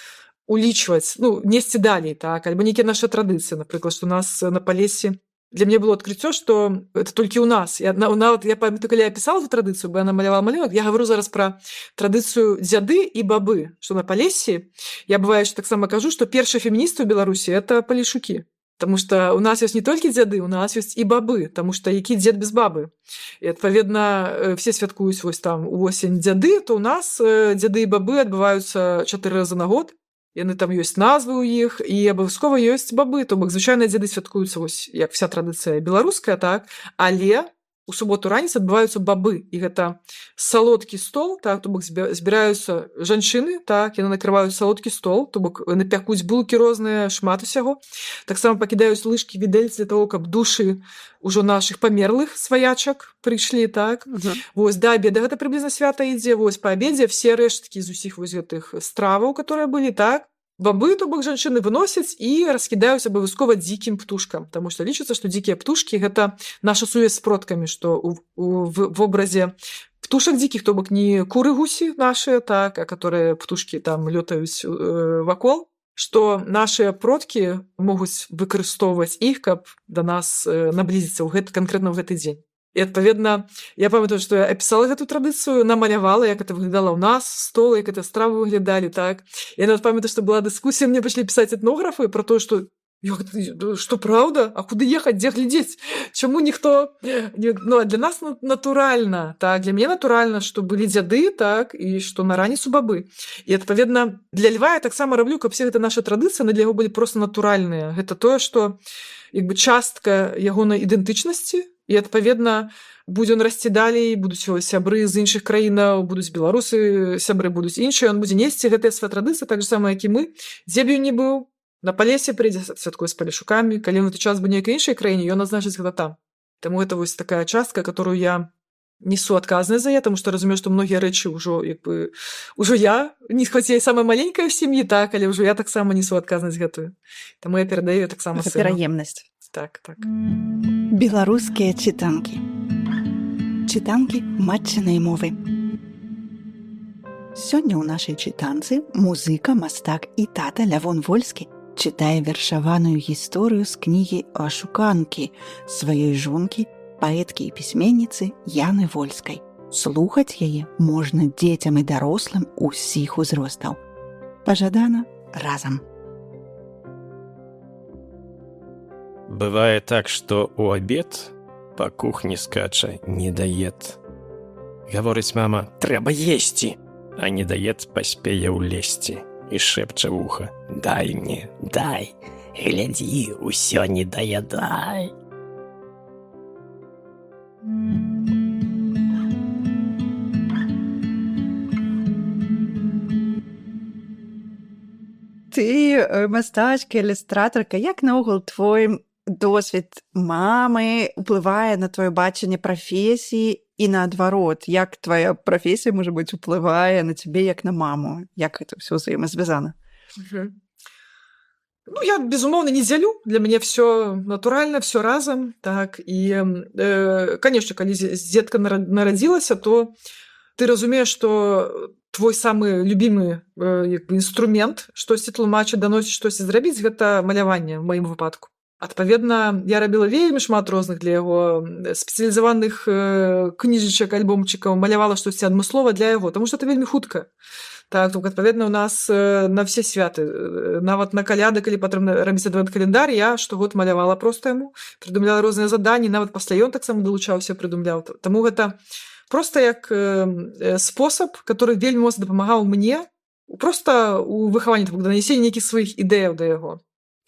улічваць, ну, несці далей, так, альбо нейкія нашы традыцыі, напрыклад, што у нас на Палесе для мяне было адкрыццё, што это толькі ў нас. Я памятаю, калі я пісала эту традыцыю, бо я намалявала малюнак, я гавару зараз пра традыцыю дзяды і бабы, што на Палесе, я бывае, што таксама кажу, што першыя феміністы ў Беларусі — это палешукі. Таму што ў нас ёсць не толькі дзяды, у нас ёсць і бабы, таму што які дзед без бабы. І, адпаведна, все святкуюць вось там увосень дзяды, то ў нас дзяды і бабы адбываюцца 4 разы на год. Яны там ёсць назвы ў іх, і абавязкова ёсць бабы, то бок звычайныя дзеды святкуюцца вось як вся традыцыя беларуская, так, але у суботу раніцай адбываюцца бабы, і гэта салодкі стол, так, то бок збіраюцца жанчыны, так, яны накрываюць салодкі стол, то бок напякуць булкі розныя, шмат усяго. Таксама пакідаюць лыжкі, відэльцы для того, каб душы ўжо нашых памерлых сваячак прыйшлі, так. Вось да абеда гэта прыблізна свята ідзе, вось па абедзе все рэшткі з усіх вось гэтых страваў, которые былі, так. Бабы, то бок жанчыны выносяць і раскідаюць абавязкова дзікім птушкам, таму што лічыцца, што дзікія птушкі — гэта наша сувязь з продкамі, што в вобразе птушак дзікіх, то бок не куры-гусі нашыя, так, а которые птушкі там лётаюць вакол, што нашыя продкі могуць выкарыстоўваць іх, каб да нас наблізіцца канкрэтна ў гэты дзень. І, адпаведна, я памятаю, што я апісала гэту традыцыю, намалявала, як это выглядала ў нас, стол, як это стравы выглядалі, так. Я нават памятаю, што была дыскусія, мне пачалі пісаць этнографы пра тое, што што праўда? А куды ехаць, дзе глядзець? Чаму ніхто... Ну, для нас натуральна, так, для мяне натуральна, што былі дзяды, так, і што на раніцу бабы. І, адпаведна, для Льва я таксама раблю, каб все гэта нашы традыцыі, яны для яго былі проста натуральныя. Гэта тое, што як бы частка ягонай ідэнтычнасці, і, адпаведна, будзе ён расці далей, будуць сябры з іншых краінаў, будуць беларусы, сябры будуць іншыя, ён будзе несці гэтыя свае традыцыі, так же самае, як і мы. Дзе б ён не быў, на Палесе прыйдзе, святкуе з палешукамі, калі ён гэты час бы нейкай іншай краіне, ён азначыць гэта там. Таму гэта вось такая частка, которую я несу адказнасць за яе, таму што разумею, што многія рэчы ўжо, як бы, ўжо я, хоць я і самая маленькая ў сям'і, так, але ўжо я таксама несу адказнасць гэтую. Таму я перадаю таксама сыну. Пераемнасць. Так, так. Беларускія чытанкі. Чытанкі матчынай мовы. Сёння ў нашай чытанцы музыка, мастак і тата Лявон Вольскі чытае вершаваную гісторыю з кнігі «Ашуканкі» сваёй жонкі паэткі і пісьменніцы Яны Вольскай. Слухаць яе можна дзецям і дарослым усіх узростаў. Пажадана разам. Бывае так, што ў абед па кухні скача недоед. Гаворыць мама: «Трэба есці!» А недоед паспее ўлезці і шэпча ў уха: «Дай мне, дай, глядзі, усё не даядай». Ты мастачка, ілюстратарка. Як наогул твой досвід мамы уплывае на твоё бачанне прафесіі і наадварот? Як твоя прафесія, можа быць, уплывае на цябе як на маму? Як гэта ўсё ўзаемазвязана? Ну, я, безумоўна, не дзялю. Для мяне все натуральна, все разам. Так. І, канешне, калі дзетка нарадзілася, то ты разумееш, што твой самы любімы інструмент, штосьці тлумачыць, даносіць, штосьці зрабіць, гэта маляванне, в маім выпадку. Адпаведна, я рабіла вельмі шмат розных для яго спецыялізаваных кніжачак, альбомчыкаў, малявала штосьці адмыслова для яго, таму што это вельмі хутка. Так, адпаведна, у нас на все святы, нават на каляды, калі патрэбна рабіць адвент-календар, я штогод малявала проста яму, прыдумляла розныя заданні, нават пасля ён таксама далучаўся, прыдумляў. Таму гэта просто як спосаб, который вельмі моцна дапамагаў мне просто у выхаванні, данесення нейкіх сваіх ідэяў да яго.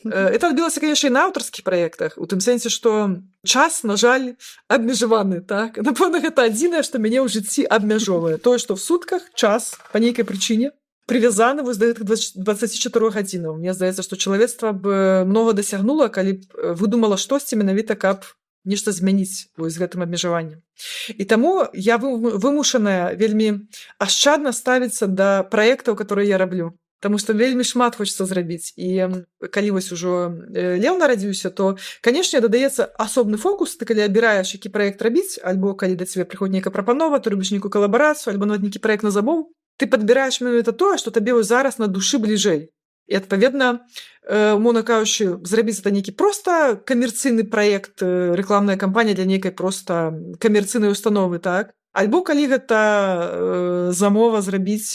Это адбілася, конечно, і на аўтарскіх праектах, у тым сэнсе, што час, на жаль, абмежаваны. Так? Напэўна, гэта адзінае, што мяне ў жыцці абмяжоўвае. Тое, што в сутках час па нейкай прычыне прывязаны вось да гэтых 24 гадзінаў. Мне здаецца, што чалавецтва б многа дасягнула, калі б выдумала штосьці менавіта, каб нешта змяніць з гэтым абмежаваннем. І таму я вымушаная вельмі ашчадна ставіцца да праектаў, которые я раблю. Таму што вельмі шмат хочацца зрабіць. І калі вось ужо Леў нарадзіўся, то, канешне, дадаецца асобны фокус. Ты калі абіраеш, які праект рабіць, альбо калі да цябе прыходзіць нейкая прапанова, ты робіш нейкую калабарацыю, альбо нават нейкі праект на замову, ты падбіраеш менавіта тое, што табе зараз на душы бліжэй. І, адпаведна, умоўна кажучы, зрабіць это нейкі проста камерцыйны праект, рэкламная кампанія для нейкай проста камерцыйнай установы, так? Альбо калі гэта замова зрабіць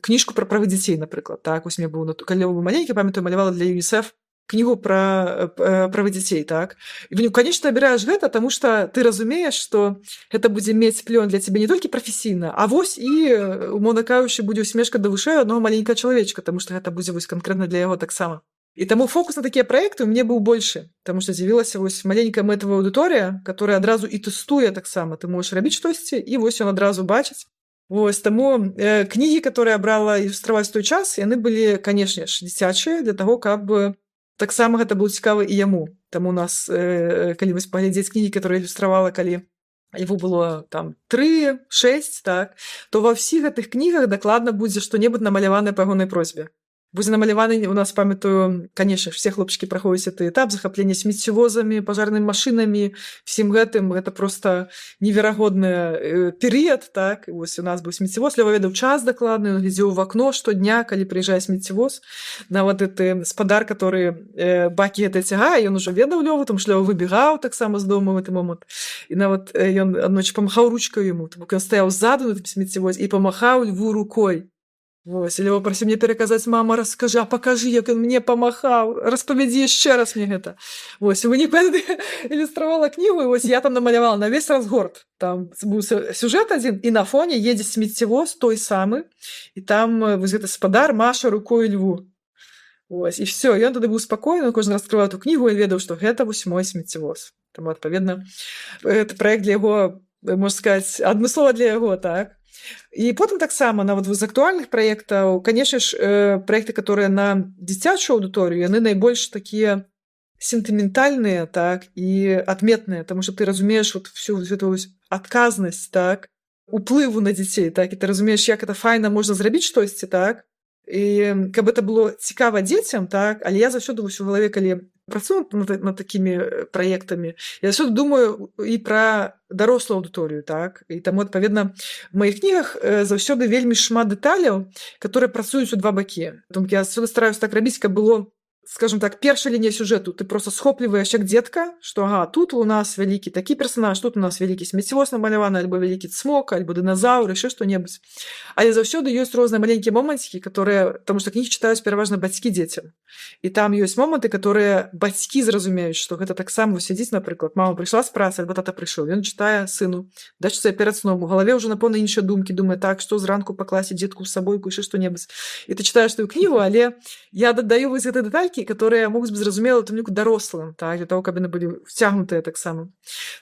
кніжку пра правы дзяцей, напрыклад, так? Вось мне быў, калі я быў маленькі, памятаю, малявала для ЮНІСЕФ кнігу пра правы дзяцей, так? І, конечно, абіраеш гэта, таму што ты разумееш, што гэта будзе мець плён для цябе не толькі прафесійна, а вось і, умоўна кажучы, будзе усмешка да вушэй аднаго маленькага чалавечка, таму што гэта будзе вось канкрэтна для яго таксама. І таму фокус на такія праекты ў мяне быў большы, таму што з'явілася вось маленькая мэтавая аўдыторыя, которая адразу і тэстуе таксама. Ты можаш рабіць штосьці, і вось ён адразу бачыць. Вось, таму кнігі, которые я брала ілюстраваць той час, яны былі, канешне ж, дзіцячыя, для таго, каб таксама гэта было цікава і яму. Таму у нас, калі вось паглядзець кнігі, которые ілюстравала, калі его было там 3, 6, так, то ва ўсіх гэтых кнігах дакладна будзе што-небудзь намаляванае па ягонай просьбе. Будзе намаляваны, у нас, памятаю, конечно, все хлопчыкі праходзяць гэты этап захаплення смеццевозамі, пажарнымі машынамі, всім гэтым. Гэта просто неверагодны перыяд, так. Вось у нас быў смеццевоз, Лёва ведаў час дакладны, ён глядзеў в акно штодня, калі прыязджае смеццевоз. Нават гэты спадар, который бакі гэтыя цягае, ён ужо ведаў Лёву, там што Лёва выбегаў таксама з дома в гэты момант. І нават ён аднойчы памахаў ручкаю яму, тому ён стаяў ззаду на гэтым смеццевозе і памахаў Льву рукой. Вось, Лёва прасіў мне пераказаць: мама, раскажы, а пакажы, як ён мне памахаў, распавядзі яшчэ раз мне гэта. Вось, у выніку ілюстравала кнігу, і вось я там намалявала на весь разгорт. Там быў сюжэт адзін, і на фоне едзе смеццевоз той самы, і там вось гэты спадар маша рукой Льву. Вось, і всё, ён тады быў спакойны, кожны раз адкрываў ту кнігу і ведаў, што гэта вось мой смеццевоз. Таму, адпаведна, гэты праект для яго, можна сказаць, адмыслова для яго, так. І потым таксама нават з актуальных праектаў, конечно ж, праекты, которые на дзіцячую аўдыторыю, яны найбольш такія сентыментальныя, так, і адметныя, таму што ты разумееш вот всю гэту адказнасць, так, уплыву на дзяцей, так, і ты разумееш, як это файна можна зрабіць штосьці, так, і каб это было цікава дзецям, так, але я заўсёды вось у галаве, калі працую над такімі праектамі, я заўсёды думаю і пра дарослую аўдыторыю, так, і таму, адпаведна, в маіх кнігах заўсёды вельмі шмат дэталяў, которые працуюць у два бакі. Тому я заўсёды стараюсь так рабіць, каб было скажем так, першая лінія сюжэту, ты просто схопліваеш як дзетка, што ага, тут у нас вялікі такі персанаж, тут у нас вялікі смеццівоз намаляваны, альбо вялікі цмок, альбо дыназаўр, яшчэ што-небудзь. Але заўсёды ёсць розныя маленькія моманцікі, которые, таму што кнігі чытаюць пераважна бацькі дзецям. І там ёсць моманты, которые бацькі зразумеюць, што гэта таксама сядзіць, напрыклад, мама прыйшла з працы, альбо тата прыйшоў, ён чытае сыну, дачцэ перад сном, у галаве ўжо напэўна іншыя думкі, думае так, што зранку пакласці дзетку з сабойку, яшчэ што-небудзь. І ты чытаеш тую кнігу, але я дадаю вось гэтыя дэталькі, которые могуць быць зразумелы тым ліку дарослым, так, для того, каб яны былі вцягнутыя таксама.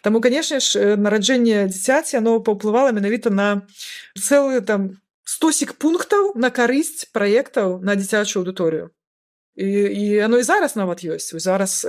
Таму, канешне ж, нараджэнне дзіцяці, оно паўплывала менавіта на цэлы там 100 пунктаў на карысць праектаў на дзіцячую аўдыторыю. І оно і зараз нават ёсць. Зараз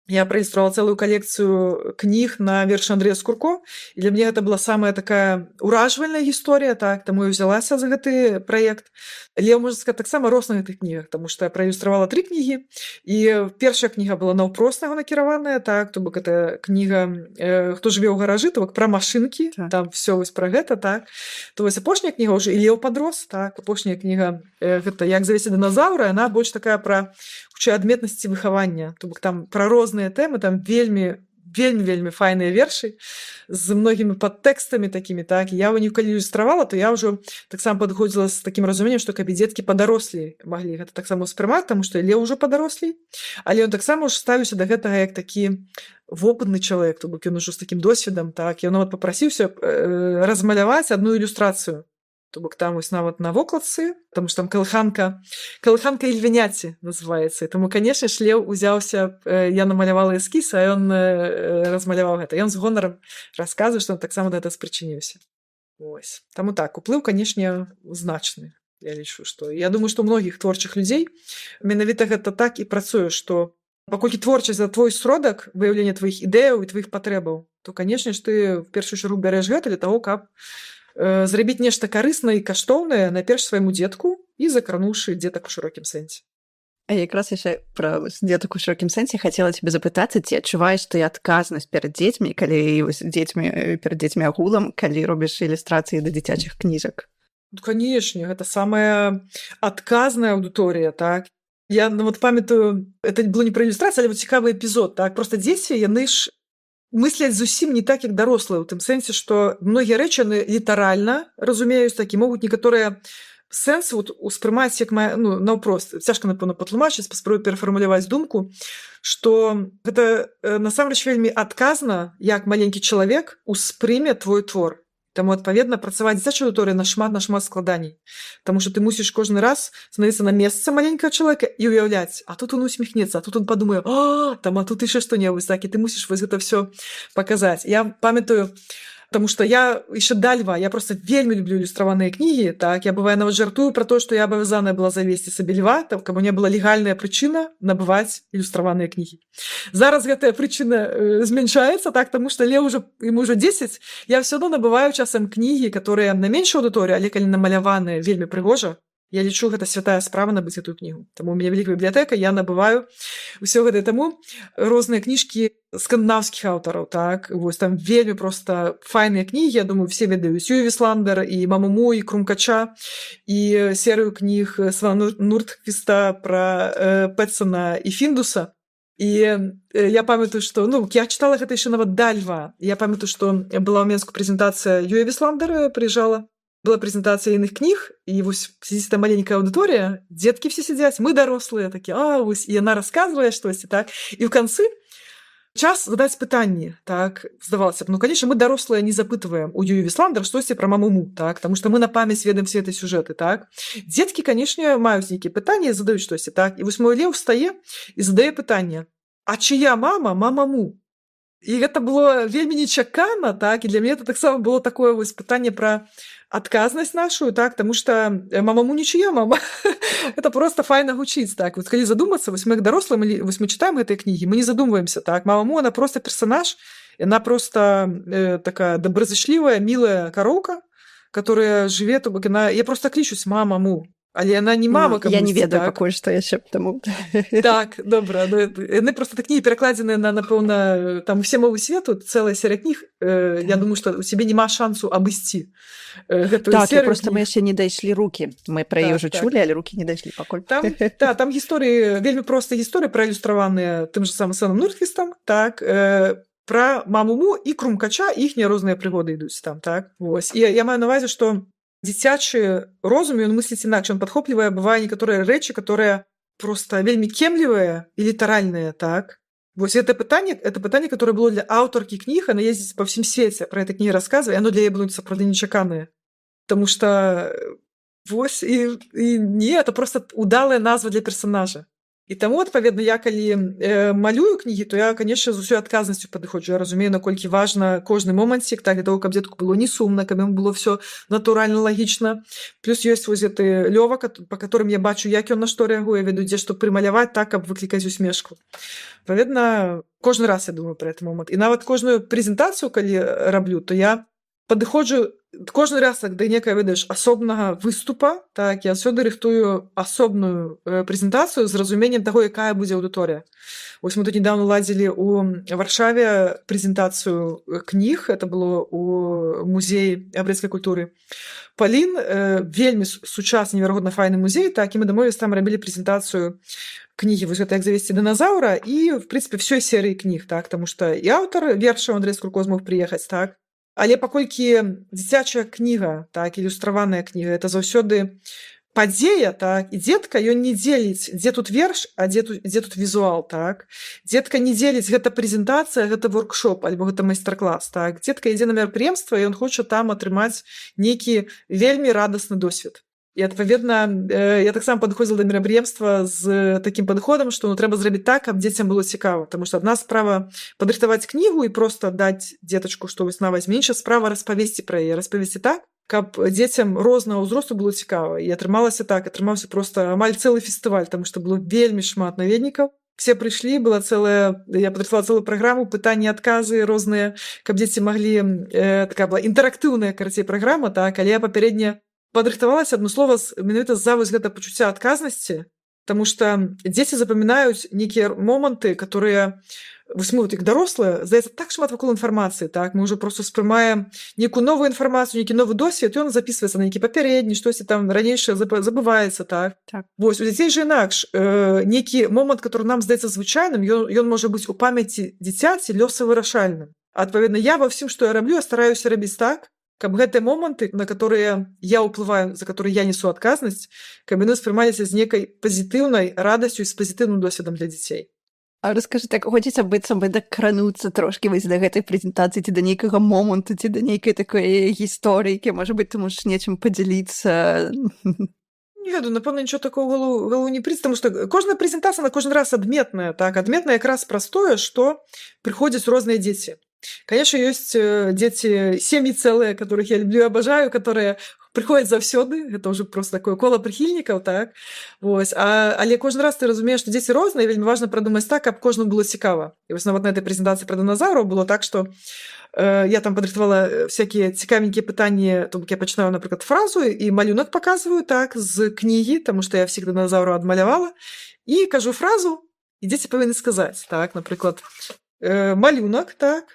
я праілюстравала цэлую калекцыю кніг на вершы Андрэя Скурко, і для мяне гэта была самая такая уражвальная гісторыя, так, таму я ўзялася за гэты праект. Але можна сказаць, таксама рос на гэтых кнігах, таму што я праілюстравала 3 кнігі, і першая кніга была наўпрост на яго накіраваная, так, то бок гэта кніга «Хто жыве ў гаражы», то бок пра машынкі, Так. там всё вось пра гэта, так. То вось апошняя кніга ўжо і Леў падрос, так, апошняя кніга гэта «Як завесці дыназаўра», яна больш такая пра хутчэй адметнасці выхавання, то бок там пра розныя тэмы, там вельмі файныя вершы з многімі падтэкстамі такімі, так. Я его не калі ілюстравала, то я ўжо таксама падыходзіла з такім разуменнем, што каб і дзеткі падарослі маглі гэта таксама ўспрымаць, таму што Леў ужо падарослі, але ён таксама ўжо ставіўся да гэтага як такі вопытны чалавек, то бок ён ужо з такім досведам, так. Ён нават папрасіўся размаляваць адну ілюстрацыю. То бок там вось нават на вокладцы, таму што там калыханка Ільвяняці называецца. І таму, канешне ж, Леў узяўся, я намалявала эскіз, а ён размаляваў гэта. Ён з гонарам расказвае, што ён таксама да гэта спрычыніўся. Вось. Таму так, уплыў, канешне, значны. Я лічу, што я думаю, што многіх творчых людзей менавіта гэта так і працуе, што паколькі творчасць за твой сродак выяўлення тваіх ідэяў і тваіх патрэбаў, то, канешне ж, ты в першую чаргу бярэш гэта для таго, каб зрабіць нешта карыснае і каштоўнае найперш свайму дзетку і закрануўшы дзетак у шырокім сэнсе. А якраз яшчэ пра дзетак у шырокім сэнсе хацела цябе запытацца, ці адчуваеш ты адказнасць перад дзецьмі, калі перад дзецьмі агулам, калі робіш ілюстрацыі да дзіцячых кніжак? Ну, канешне, гэта самая адказная аўдыторыя, так. Я нават памятаю, это было не пра ілюстрацыю, але цікавы эпізод, так. Проста дзеці, яны ж мысляць зусім не так, як дарослыя, у тым сэнсе, што многія рэчы яны літаральна разумеюць, так, і могуць некаторыя сэнсы успрымаць як наўпрост. Цяжка, напэўна, патлумачыць, паспрабую перафармуляваць думку, што гэта насамрэч вельмі адказна, як маленькі чалавек успрыме твой твор. Таму, адпаведна, працаваць дзіцячай аўдыторыяй нашмат складаней. Таму што ты мусіш кожны раз становіцца на месца маленькага чалавека і ўяўляць, а тут он усміхнецца, а тут он падумае, а тут яшчэ што-небудзь, так, і ты мусіш вось гэта ўсё паказаць. Я памятаю, таму што я яшчэ да льва, я проста вельмі люблю ілюстраваныя кнігі, так, я бывае нават жартую пра то, што я абавязаная была завесці сабе льва, там, каб у мяне была легальная прычына набываць ілюстраваныя кнігі. Зараз гэтая прычына змяншаецца, так, таму што Леў ему ўжо 10, я ўсё адно набываю часам кнігі, которые на меншую аўдыторыю, але калі намаляваныя вельмі прыгожа, я лічу, гэта святая справа набыць гэтую кнігу. Таму у мяне вялікая бібліятэка, я набываю ўсё гэта. Таму розныя кніжкі скандынаўскіх аўтараў, так, вось там вельмі проста файныя кнігі, я думаю, все ведаюць Юю Вісландер, і Мамуму, і Крумкача, і серыю кніг Свана Нурдквіста пра Пэтсона і Фіндуса. І я памятаю, што, я чытала гэта яшчэ нават да льва. Я памятаю, што была ў Менску прэзентацыя Юя Вісландер, прыязджала. Была прэзентацыя іных кніг, і вось сидзіць там маленькая аўдыторыя, дзеткі все сядзяць, мы дарослыя, такі, вось, і яна расказвае штосьці, так, і ў канцы час задаць пытанні, так, здавалася б, канешне, мы дарослыя не запытваем у Юю Вісландер штосьці пра Мамуму, так, таму што мы на памяць ведаем все гэты сюжэты, так. Дзеткі, канешне, маюць нейкія пытанні і задаюць штосьці, так, і вось мой Леў встае і задае пытанне, а чыя мама Мамаму? І гэта было вельмі нечакана, так, і для мяне это таксама было такое вось пытанне пра адказнасць нашу, так, таму што Мамаму нічыя мама. Это просто файна гучыць, так. Вот калі задумацца, вось мы як дарослыя, вось мы чытаем гэтыя кнігі, мы не задумваемся, так. Мамаму, она просто персонаж, яна просто такая добразычлівая, мілая кароўка, которая жыве, то бок яна, я просто клічусь Мамаму. Але яна не мама Я не камусьці, ведаю так? пакуль што яшчэ таму. Так, добра. Яны просто так кнігі перакладзеныя на, напэўна, там усе мовы свету, цэлая серыя кніг. Я думаю, што у цябе няма шансу абысці гэтую Так, серыю просто мы кніг. яшчэ не дайшлі рукі. Мы пра яе Так, ўжо так. чулі, але рукі не дайшлі пакуль. Там гісторыі, вельмі простыя гісторыі праілюстраваныя тым же самым Сэном Нордквістам, так, пра маму і Крумкача, іхнія розныя прыгоды ідуць там, так. Вось. І я маю на ўвазе, што дзіцячы розум, ён мысліць інакш, ён падхоплівае, бывае некаторыя рэчы, которые просто вельмі кемлівыя і літаральныя, так. Вось это пытанне, которое было для аўтаркі кніг, она ездзіць па ўсім свеце, пра гэта кнігі расказвае, оно для яе было сапраўды нечаканае. Таму што вось, і не, это просто удалая назва для персонажа. І таму, адпаведна, я калі малюю кнігі, то я, канешне, з усёй адказнасцю падыходжу. Я разумею, наколькі важна кожны момантик, так, для того, каб дзетку было не сумна, каб яму было всё натуральна, лагічна. Плюс ёсць вось гэты Лёва, па которым я бачу, як ён на што рэагуе, веду, дзе што прымаляваць так, каб выклікаць усмешку. Адпаведна, кожны раз я думаю пра гэты момант. І нават кожную прэзентацыю, калі раблю, то я падыходжу кожны раз так, да некая, ведаеш, асобнага выступа, так, я заўсёды рыхтую асобную прэзентацыю з разуменнем таго, якая будзе аўдыторыя. Вось мы тут недавно ладзілі ў Варшаве прэзентацыю кніг, это было ў музеі абрэцкай культуры. Палін, вельмі сучасны, неверагодна файны музей, так, і мы дамовіліся там рабілі прэзентацыю кнігі, вось гэта як завесці дыназаўра, і, в прынцыпе, всёй серыі кніг, так, таму што і аўтар вершаў Андрэй Скурко змог прыехаць, так. Але паколькі дзіцячая кніга, так, ілюстраваная кніга, это заўсёды падзея, так, і дзетка, ён не дзеліць, дзе тут верш, а дзе тут візуал, так. Дзетка не дзеліць, гэта прэзентацыя, гэта воркшоп, альбо гэта майстар-клас, так. Дзетка ідзе на мерапрыемства, і ён хоча там атрымаць нейкі вельмі радасны досвед. І, адпаведна, я таксама падыходзіла да мерапрыемства з такім падыходам, што трэба зрабіць так, каб дзецям было цікава. Таму што адна справа падрыхтаваць кнігу і проста даць дзетачку, што вось на вазьмі, іншая справа распавесці пра яе, распавесці так, каб дзецям рознага ўзросту было цікава. І атрымалася так, атрымаўся проста амаль цэлы фестываль, таму што было вельмі шмат наведнікаў. Все прыйшлі, была цэлая, я падрыхтавала цэлую праграму, пытанні, адказы розныя, каб дзеці маглі, такая была інтэрактыўная, карацей, праграма, так, але я папярэдне падрыхтавалася адмыслова менавіта з-за вось гэта пачуцця адказнасці, таму што дзеці запамінаюць нейкія моманты, которые вось мы вот як дарослыя, здаецца, так шмат вакол інфармацыі, так, мы ўжо проста успрымаем нейкую новую інфармацыю, нейкі новы досвед, і ён запісваецца на нейкі папярэдні, штосьці там ранейшае забываецца, так. Вось, у дзяцей жа інакш, нейкі момант, который нам здаецца звычайным, ён можа быць у памяці дзіцяці лёсавырашальным. Адпаведна, я ва ўсім, што я раблю, я стараюся рабіць так, каб гэтыя моманты, на которые я ўплываю, за которые я несу адказнасць, каб яны ўспрымаліся з некай пазітыўнай радасцю і з пазітыўным досведам для дзяцей. А раскажы, так хочацца быццам бы дакрануцца трошкі вось да гэтай прэзентацыі, ці да нейкага моманту, ці да нейкай такой гісторыі, можа быць, ты можаш нечым падзяліцца. Не ведаю, напэўна, нічого такого в голову не прыйдзе, таму што кожная прэзентацыя на кожны раз адметная, так, адметная якраз праз тое, што прыходзяць розныя дзеці. Конечно, ёсць дзеці, сем'і цэлыя, которых я люблю і абажаю, которые прыходзяць заўсёды, гэта ўжо просто такое кола прыхільнікаў, так, вось, але кожны раз ты разумееш, што дзеці розныя, вельмі важна прадумаць так, каб кожнаму было цікава. І вось нават на этой прэзентацыі пра дыназаўраў было так, што я там падрыхтавала всякія цікавенькія пытанні, то бок я пачынаю, напрыклад, фразу і малюнак паказваю, так, з кнігі, таму што я всіх дыназаўраў адмалявала, і кажу фразу, і дзеці павінны сказаць, так, напрыклад, малюнак, так,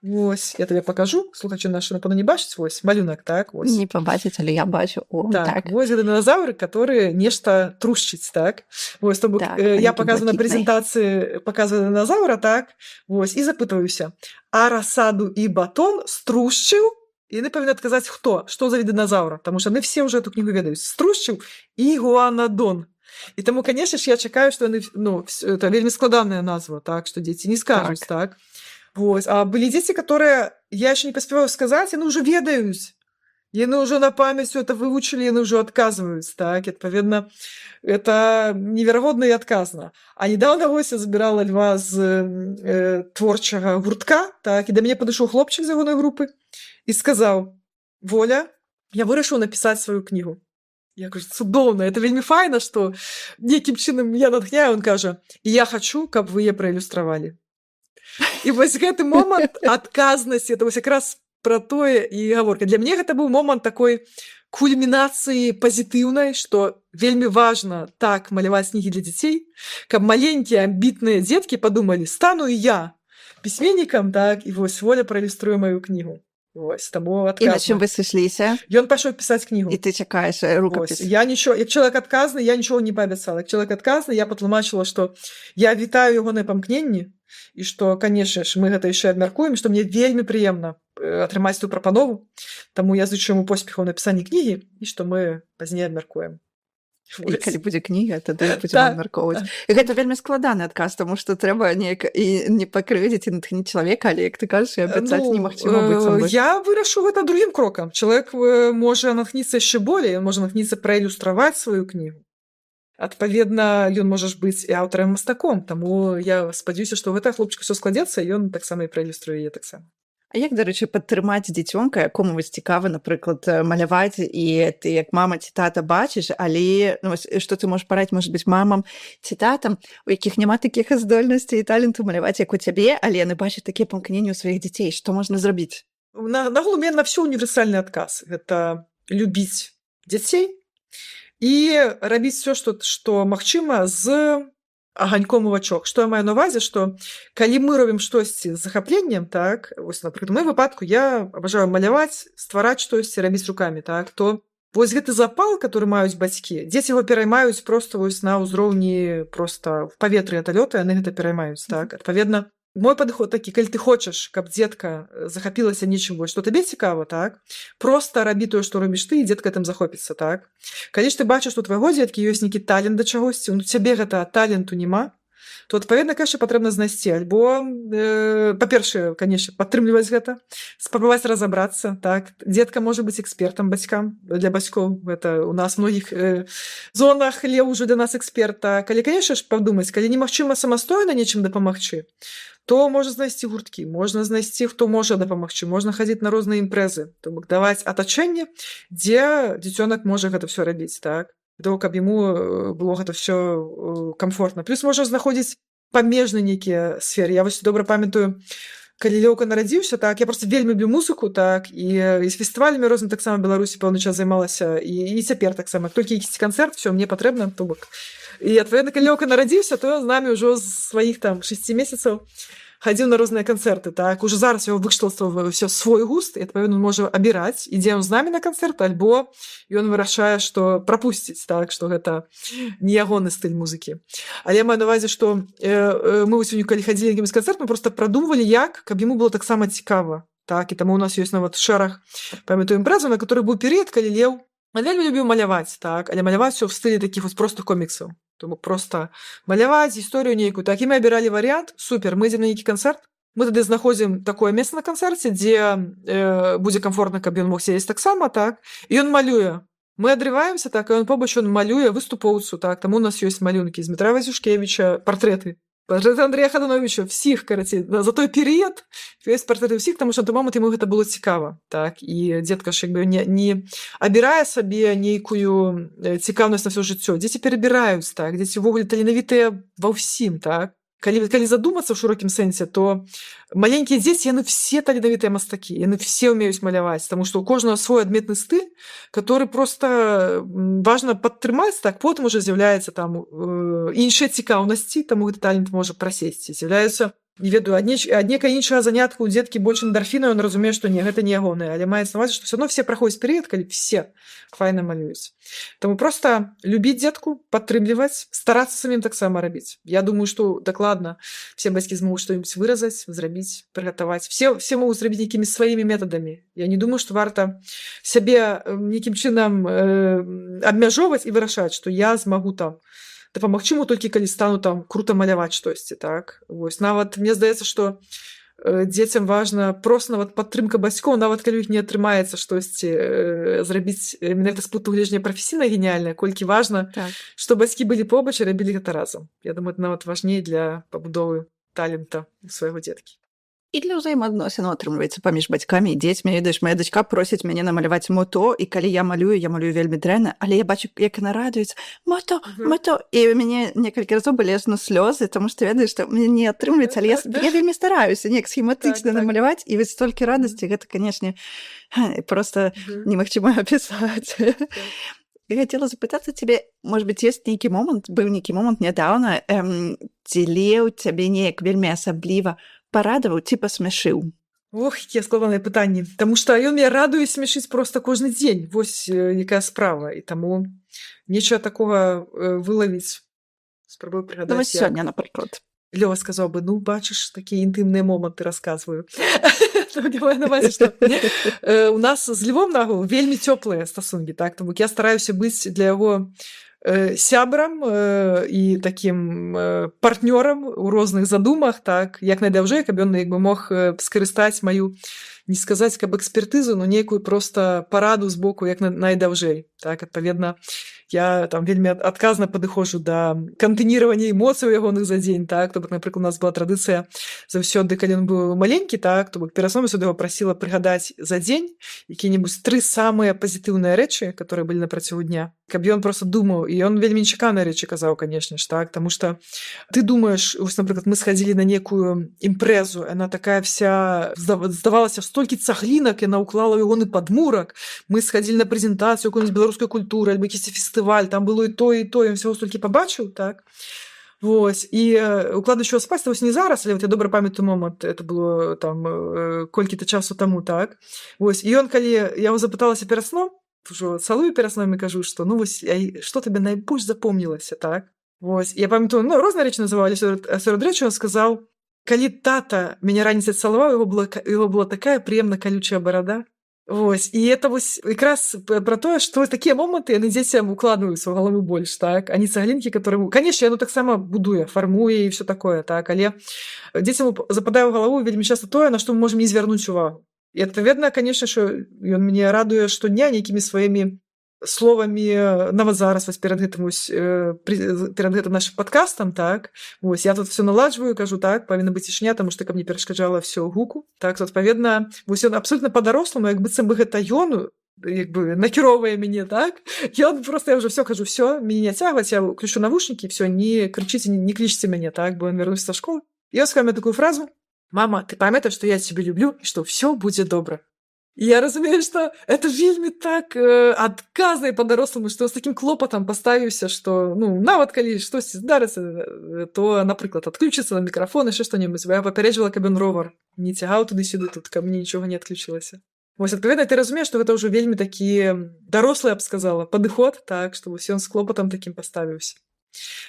вось, я табе пакажу, слухачы нашы, напэўна, не бачыць, вось, малюнак, так, вось. Не пабачыць, але я бачу, так. Вось гэта дыназаўры, которые нешта трушчыць, так, вось, то бок я паказваю на прэзентацыі, паказваю дыназаўра, так, вось, і запытваюся, а расаду і батон струшчыў, і яны павінны адказаць, хто, што за від дыназаўра, таму што яны все ўжо эту кнігу ведаюць, струшчыў і игуанодон. І таму, конечно ж, я чакаю, што яны, это вельмі складаная назва, так, што дзеці не скажуць, так. Вось. А былі дзеці, которые я яшчэ не паспяваю сказаць, яны ўжо ведаюць. Яны ўжо на памяць это вывучылі, яны ўжо адказваюць, так. І, адпаведна, это неверагодна і адказна. А недавно вось я забірала Льва з творчага гуртка, так, і да мяне падышоў хлопчык з ягонай групы і сказаў: «Воля, я вырашыў напісаць сваю кнігу». Я кажу, цудоўна, это вельмі файна, што нейкім чынам я натхняю, он кажа: «І я хачу, каб вы яе праілюстравалі». І вось гэты момант адказнасці, это вось якраз пра тое і гаворка. Для мяне гэта быў момант такой кульмінацыі пазітыўнай, што вельмі важна так маляваць кнігі для дзяцей, каб маленькія амбітныя дзеткі падумалі: стану і я пісьменнікам, так, і вось Воля праілюструе маю кнігу. Вось, таму І на чым адказна. вы сышліся? Ён пашоў пісаць І кнігу. ты чакаеш Вось. рукапіс. Я нічого, як чалавек адказны, я нічого не паабяцала. Як чалавек адказны, я патлумачыла, што я вітаю ягоныя памкненні і што, канешне ж, мы гэта яшчэ абмяркуем, што мне вельмі прыемна атрымаць ту прапанову. Таму я зычу яму поспехаў у напісанні кнігі і што мы пазней абмяркуем. І калі будзе кніга, тады будзем Так, абмяркоўваць. Гэта вельмі складаны адказ, таму што трэба неяк і не пакрыўдзіць і натхніць чалавека, але, як ты кажаш, і абяцаць немагчыма быццам бы. Я вырашу гэта другім крокам. Чалавек можа натхніцца яшчэ болей, ён можа натхніцца праілюстраваць сваю кнігу. Адпаведна, ён можа ж быць і аўтарам, і мастаком. Таму я спадзяюся, што гэта хлопчык усё складзецца, і ён таксама і праілюструе яе таксама. А як, дарэчы, падтрымаць дзіцёнка, якому вось цікава, напрыклад, маляваць, і ты як мама ці тата бачыш, але ну, вось, што ты можаш параіць, можа быць, мамам ці татам, у якіх няма такіх здольнасцей і таленту маляваць, як у цябе, але яны бачаць такія памкненні ў сваіх дзяцей. Што можна зрабіць? На глуме на всё універсальны адказ. Гэта любіць дзяцей і рабіць всё, што магчыма з аганьком у вачок. Што я маю на ўвазе, што калі мы робім штосьці з захапленнем, так, вось, напрыклад, у маім выпадку я абажаю маляваць, ствараць штосьці, рабіць рукамі, так, то вось гэты запал, который маюць бацькі, дзеці яго пераймаюць проста вось на ўзроўні проста в паветры верталёта, яны гэта пераймаюць, так. Адпаведна, мой падыход такі, калі ты хочаш, каб дзетка захапілася нечым, вось, што табе цікава, так, проста рабі тое, што робіш ты, і дзетка гэтым захопіцца, так. Калі ж ты бачыш, што у твайго дзеткі ёсць нейкі талент да чагосьці, ну цябе гэта таленту няма, то, адпаведна, конечно, патрэбна знайсці альбо, па-першае, конечно, падтрымліваць гэта, спрабаваць разабрацца, так. Дзетка можа быць экспертам бацькам, для бацькоў. Гэта у нас многіх зонах Леў ужо для нас эксперта. Калі, конечно ж, падумаць, калі немагчыма самастойна нечым дапамагчы, то можна знайсці гурткі, можна знайсці, хто можа дапамагчы, можна хадзіць на розныя імпрэзы, то бок даваць атачэнне, дзе дзіцёнак можа гэта ўсё рабіць, так. Того, каб яму было гэта ўсё камфортна. Плюс можа знаходзіць памежныя нейкія сферы. Я вось добра памятаю, калі Лёўка нарадзіўся, так, я проста вельмі люблю музыку, так, і з фестывалямі розным таксама Беларусі пэўны час займалася, і цяпер таксама. Толькі якісь канцэрт, всё, мне патрэбна, то бок. І, адпаведна, калі Лёўка нарадзіўся, то з намі ўжо з сваіх там 6 месяцаў хадзіў на розныя канцэрты, так. Уже зараз яго вышталстваў ўсё свой густ, і, адпаведна, он можа абіраць, ідзе ён з намі на канцэрт, альбо ён вырашае, што прапусціць, так, што гэта не ягоны стыль музыкі. Але я маю на ўвазе, што мы вось сёння, калі хадзілі на якімсь канцэрт, мы проста прадумвалі, як, каб яму было таксама цікава, так, і таму у нас ёсць нават шэраг, памятаю, імпрэзаў, на который быў перыяд, калі Леў вельмі любіў маляваць, так, але маляваць усё ў стылі такіх вось простых коміксаў. Тому проста маляваць гісторыю нейкую. Так, і мы абіралі варыянт, супер, мы ідзем на нейкі канцэрт, мы тады знаходзім такое месца на канцэрце, дзе будзе камфортна, каб ён мог сядзець таксама, так, і ён малюе. Мы адрываемся, так, і ён побач, ён малюе выступоўцу, так, таму у нас ёсць малюнкі з Дмітра Вазюшкевіча, партрэты Андрэя Хадановіча, всіх, карацей, за той перыяд ёсць партрэты ўсіх, таму што на той момант яму гэта было цікава, так, і дзетка ж як бы не абірае сабе нейкую цікаўнасць на ўсё жыццё. Дзеці перабіраюць, так, дзеці ўвогуле таленавітыя ва ўсім, так. Калі задумацца ў шырокім сэнсе, то маленькія дзеці, яны все таленавітыя мастакі, яны все ўмеюць маляваць, таму што ў кожнага свой адметны стыль, который просто важна падтрымаць, так, потым уже з'яўляецца там іншыя цікаўнасці, таму гэты талент можа прасесці. З'яўляецца, не ведаю, ад некага іншага занятку у дзеткі больш эндарфіна, ён разумее, што не, гэта не ягонае, але маецца на ўвазе, што ўсё адно все праходзяць перыяд, калі все файна малююць. Таму проста любіць дзетку, падтрымліваць, старацца самім таксама рабіць. Я думаю, што дакладна все бацькі змогуць што-нибудь выразаць, зрабіць, прыгатаваць. Все могуць зрабіць нейкімі сваімі метадамі. Я не думаю, што варта сябе нейкім чынам абмяжоўваць і вырашаць, што я змагу там дапамагчы яму толькі калі стану там крута маляваць штосьці, так. Вось, нават мне здаецца, што дзецям важна проста нават падтрымка бацькоў, нават калі у іх не атрымаецца штосьці зрабіць менавіта з пункту гледжання прафесійна геніяльна, колькі важна, так, што бацькі былі побач і рабілі гэта разам. Я думаю, это нават важней для пабудовы талента свайго дзеткі. І для ўзаемаадносін атрымліваецца паміж бацькамі і дзецьмі. Ведаеш, моя дачка просіць мяне намаляваць мото, і калі я малюю вельмі дрэнна, але я бачу, як яна радуецца: мото, мото. І у мяне некалькі разоў былі слёзы, таму што ведаеш, што мне не атрымліваецца, але я вельмі стараюся неяк схематычна намаляваць, і вось столькі радасці, гэта, канешне, проста немагчыма апісаць. Я хацела запытацца цябе, можа быць, быў нейкі момант нядаўна, дзе ў цябе неяк вельмі асабліва парадаваў ці пасмяшыў? Ох, якія складаныя пытанні. Таму што ён мяне радуе смяшыць проста кожны дзень. Вось якая справа. І таму нечага такога вылавіць. Спрабую прыгадаць. Ну, вось сёння, напрыклад. Лёва сказаў бы: ну, бачыш, такія інтымныя моманты расказваю. Я маю на ўвазе, што у нас з Львом нагул вельмі цёплыя стасункі, так? Таму я стараюся быць для яго сябрам і такім партнёрам у розных задумах, так, як найдаўжэй, каб ён мог скарыстаць маю, не сказаць, каб экспертызу, но нейкую проста параду з боку як найдаўжэй. Так, адпаведна, я там вельмі адказна падыходжу да кантыніравання эмоцый ягоных за дзень, так, то бок, напрыклад, у нас была традыцыя заўсёды, калі ён быў маленькі, так, то бок перад сном я яго прасіла прыгадаць за дзень якія-небудзь 3 самыя пазітыўныя рэчы, которые былі на працягу дня, каб ён просто думаў, і ён вельмі нечаканыя рэчы казаў, канешне ж, так, таму што ты думаеш, вось, напрыклад, мы схадзілі на некую імпрэзу, яна такая вся, здавалася, столькі цаглінак яна ўклала ў ягоны падмурак, мы схадзілі на прэзентацыю якой-нибудь беларускай культуры, альбо якісь фестываль, там было і то, ён всего столькі пабачыў, так. Вось, і укладаючи спаць, то вось не зараз, але вот я добра памятаю момант, это было там колькі-то часу таму, так. Вось, і ён, калі я яго запыталася перад сном, ужо цалую перад сном і кажу, што ну вось, што табе найбольш запомнілася, так. Вось, я памятаю, ну, розныя рэчы называлі, сярод рэчы ён сказаў: калі тата мяне раніцай цалаваў, яго была такая прыемна калючая барада. Вось, і это вось якраз пра тое, што такія моманты яны дзецям укладваюцца ў галаву больш, так, а не цаглінкі, которые, канешне, яно таксама будуе, фармуе і ўсё такое, так, але дзецям западае ў галаву вельмі часта тое, на што мы можам не звярнуць увагу. І адпаведна, канешне, што ён мяне радуе штодня нейкімі сваімі словамі, нават зараз вось перад гэтым нашым падкастам, так, вось, я тут все наладжваю, кажу, так, павінна быць цішыня, таму што каб не перашкаджала ўсё гуку, так, то, адпаведна, вось ён абсолютна па-даросламу, як быццам бы гэта ён, як бы накіроўвае мяне, так, ён просто, я ўжо все кажу, все, мяне не цягваць, я включу навушнікі, все, не крычыце, не клічце мяне, так, бо ён вярнуўся са школы. І ён сказаў мне такую фразу: мама, ты памятаеш, што я цябе люблю і што ўсё будзе добра. І я разумею, што это вельмі так адказна і па-даросламу, што з такім клопатам паставіўся, што, ну, нават калі штосьці здарыцца, то, напрыклад, адключыцца на мікрафон, яшчэ што-небудзь, бо я папярэджвала, каб ён ровар не цягаў туды-сюды, тут, каб мне нічога не адключылася. Вось, адпаведна, ты разумееш, што гэта ўжо вельмі такі дарослы, я б сказала, падыход, так, што вось ён з клопатам такім паставіўся.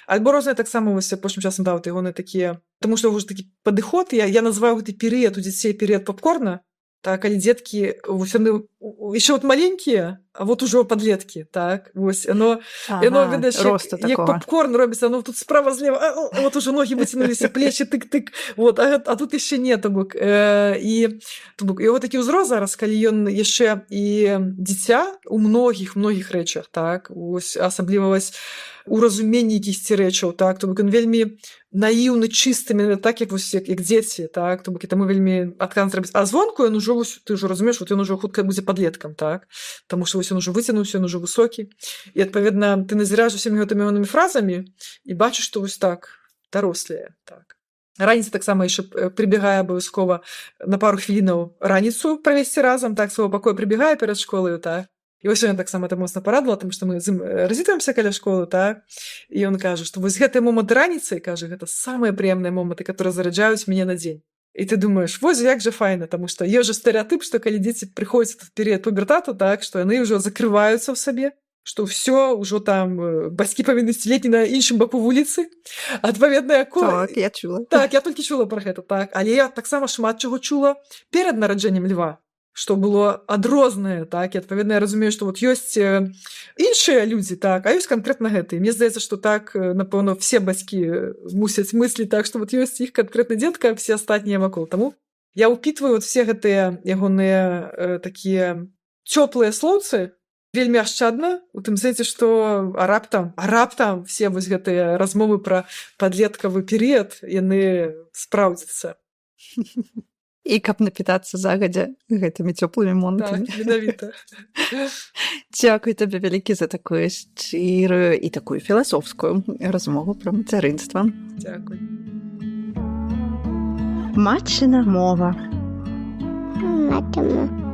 Альбо розныя таксама вось апошнім часам даў ягоныя такія, таму што ўжо такі падыход, я называю гэты перыяд у дзяцей перыяд попкорна. Так, калі дзеткі яшчэ вот маленькія, а вот ужо падлеткі, так, вось, яно ведаеш, як попкорн робіцца, оно тут справа-злева, вот уже ногі выцянуліся, плечі тык-тык, вот, а тут яшчэ не, то бок, і яго такі ўзрост зараз, калі ён яшчэ і дзіця у многіх рэчах, так, вось, асабліва вось у разуменні якіхсьці рэчаў, так, то бок ён вельмі наіўны, чыстымі, так, як дзеці, так, то бок і таму вельмі адказна зрабіць. А звонку ён ужо, ты ўжо разумееш, вот ён ужо хутка будзе падлеткам, так, таму што вось ён ужо выцянуўся, ён ужо высокі, і, адпаведна, ты назіраеш усімі гэтымі ягонымі фразамі і бачыш, што вось так, дарослыя, так. Раніца таксама яшчэ прыбегае абавязкова на пару хвілінаў раніцу правесці разам, так, свайго пакоя прыбегае перад школаю, так. І вось сёння таксама это моцна парадавала, таму што мы з ім разітваемся каля школы, так, і ён кажа, што вось гэтыя моманты раніцай, кажа, гэта самыя прыемныя моманты, которые зараджаюць мяне на дзень. І ты думаеш, вось як жа файна, таму што ёсць жа стэрэатып, што калі дзеці прыходзяць в перыяд пубертату, так, што яны ўжо закрываюцца ў сабе, што ўсё ўжо там бацькі павінны сцілець на іншым баку вуліцы, адпаведна якое... Так, я чула. Так, я толькі чула пра гэта, так, але я таксама шмат чаго чула перад нараджэннем Льва, што было адрознае, так, і адпаведна я разумею, што вот ёсць іншыя людзі, так, а ёсць канкрэтна гэты. Мне здаецца, што так, напэўна, все бацькі мусяць мысліць так, што вот ёсць іх канкрэтны дзетка, все астатнія вакол. Таму я ўпітваю вот все гэтыя ягоныя такія цёплыя слоўцы вельмі ашчадна, у тым сэнсе, што раптам все вось гэтыя размовы пра падлеткавы перыяд, яны спраўдзяцца. І каб напітацца загадзя гэтымі цёплымі момантамі. Так, менавіта. Дзякуй табе вялікі за такую шчырую і такую філасофскую размову пра мацярынства. Дзякуй. Матчына мова. Матама.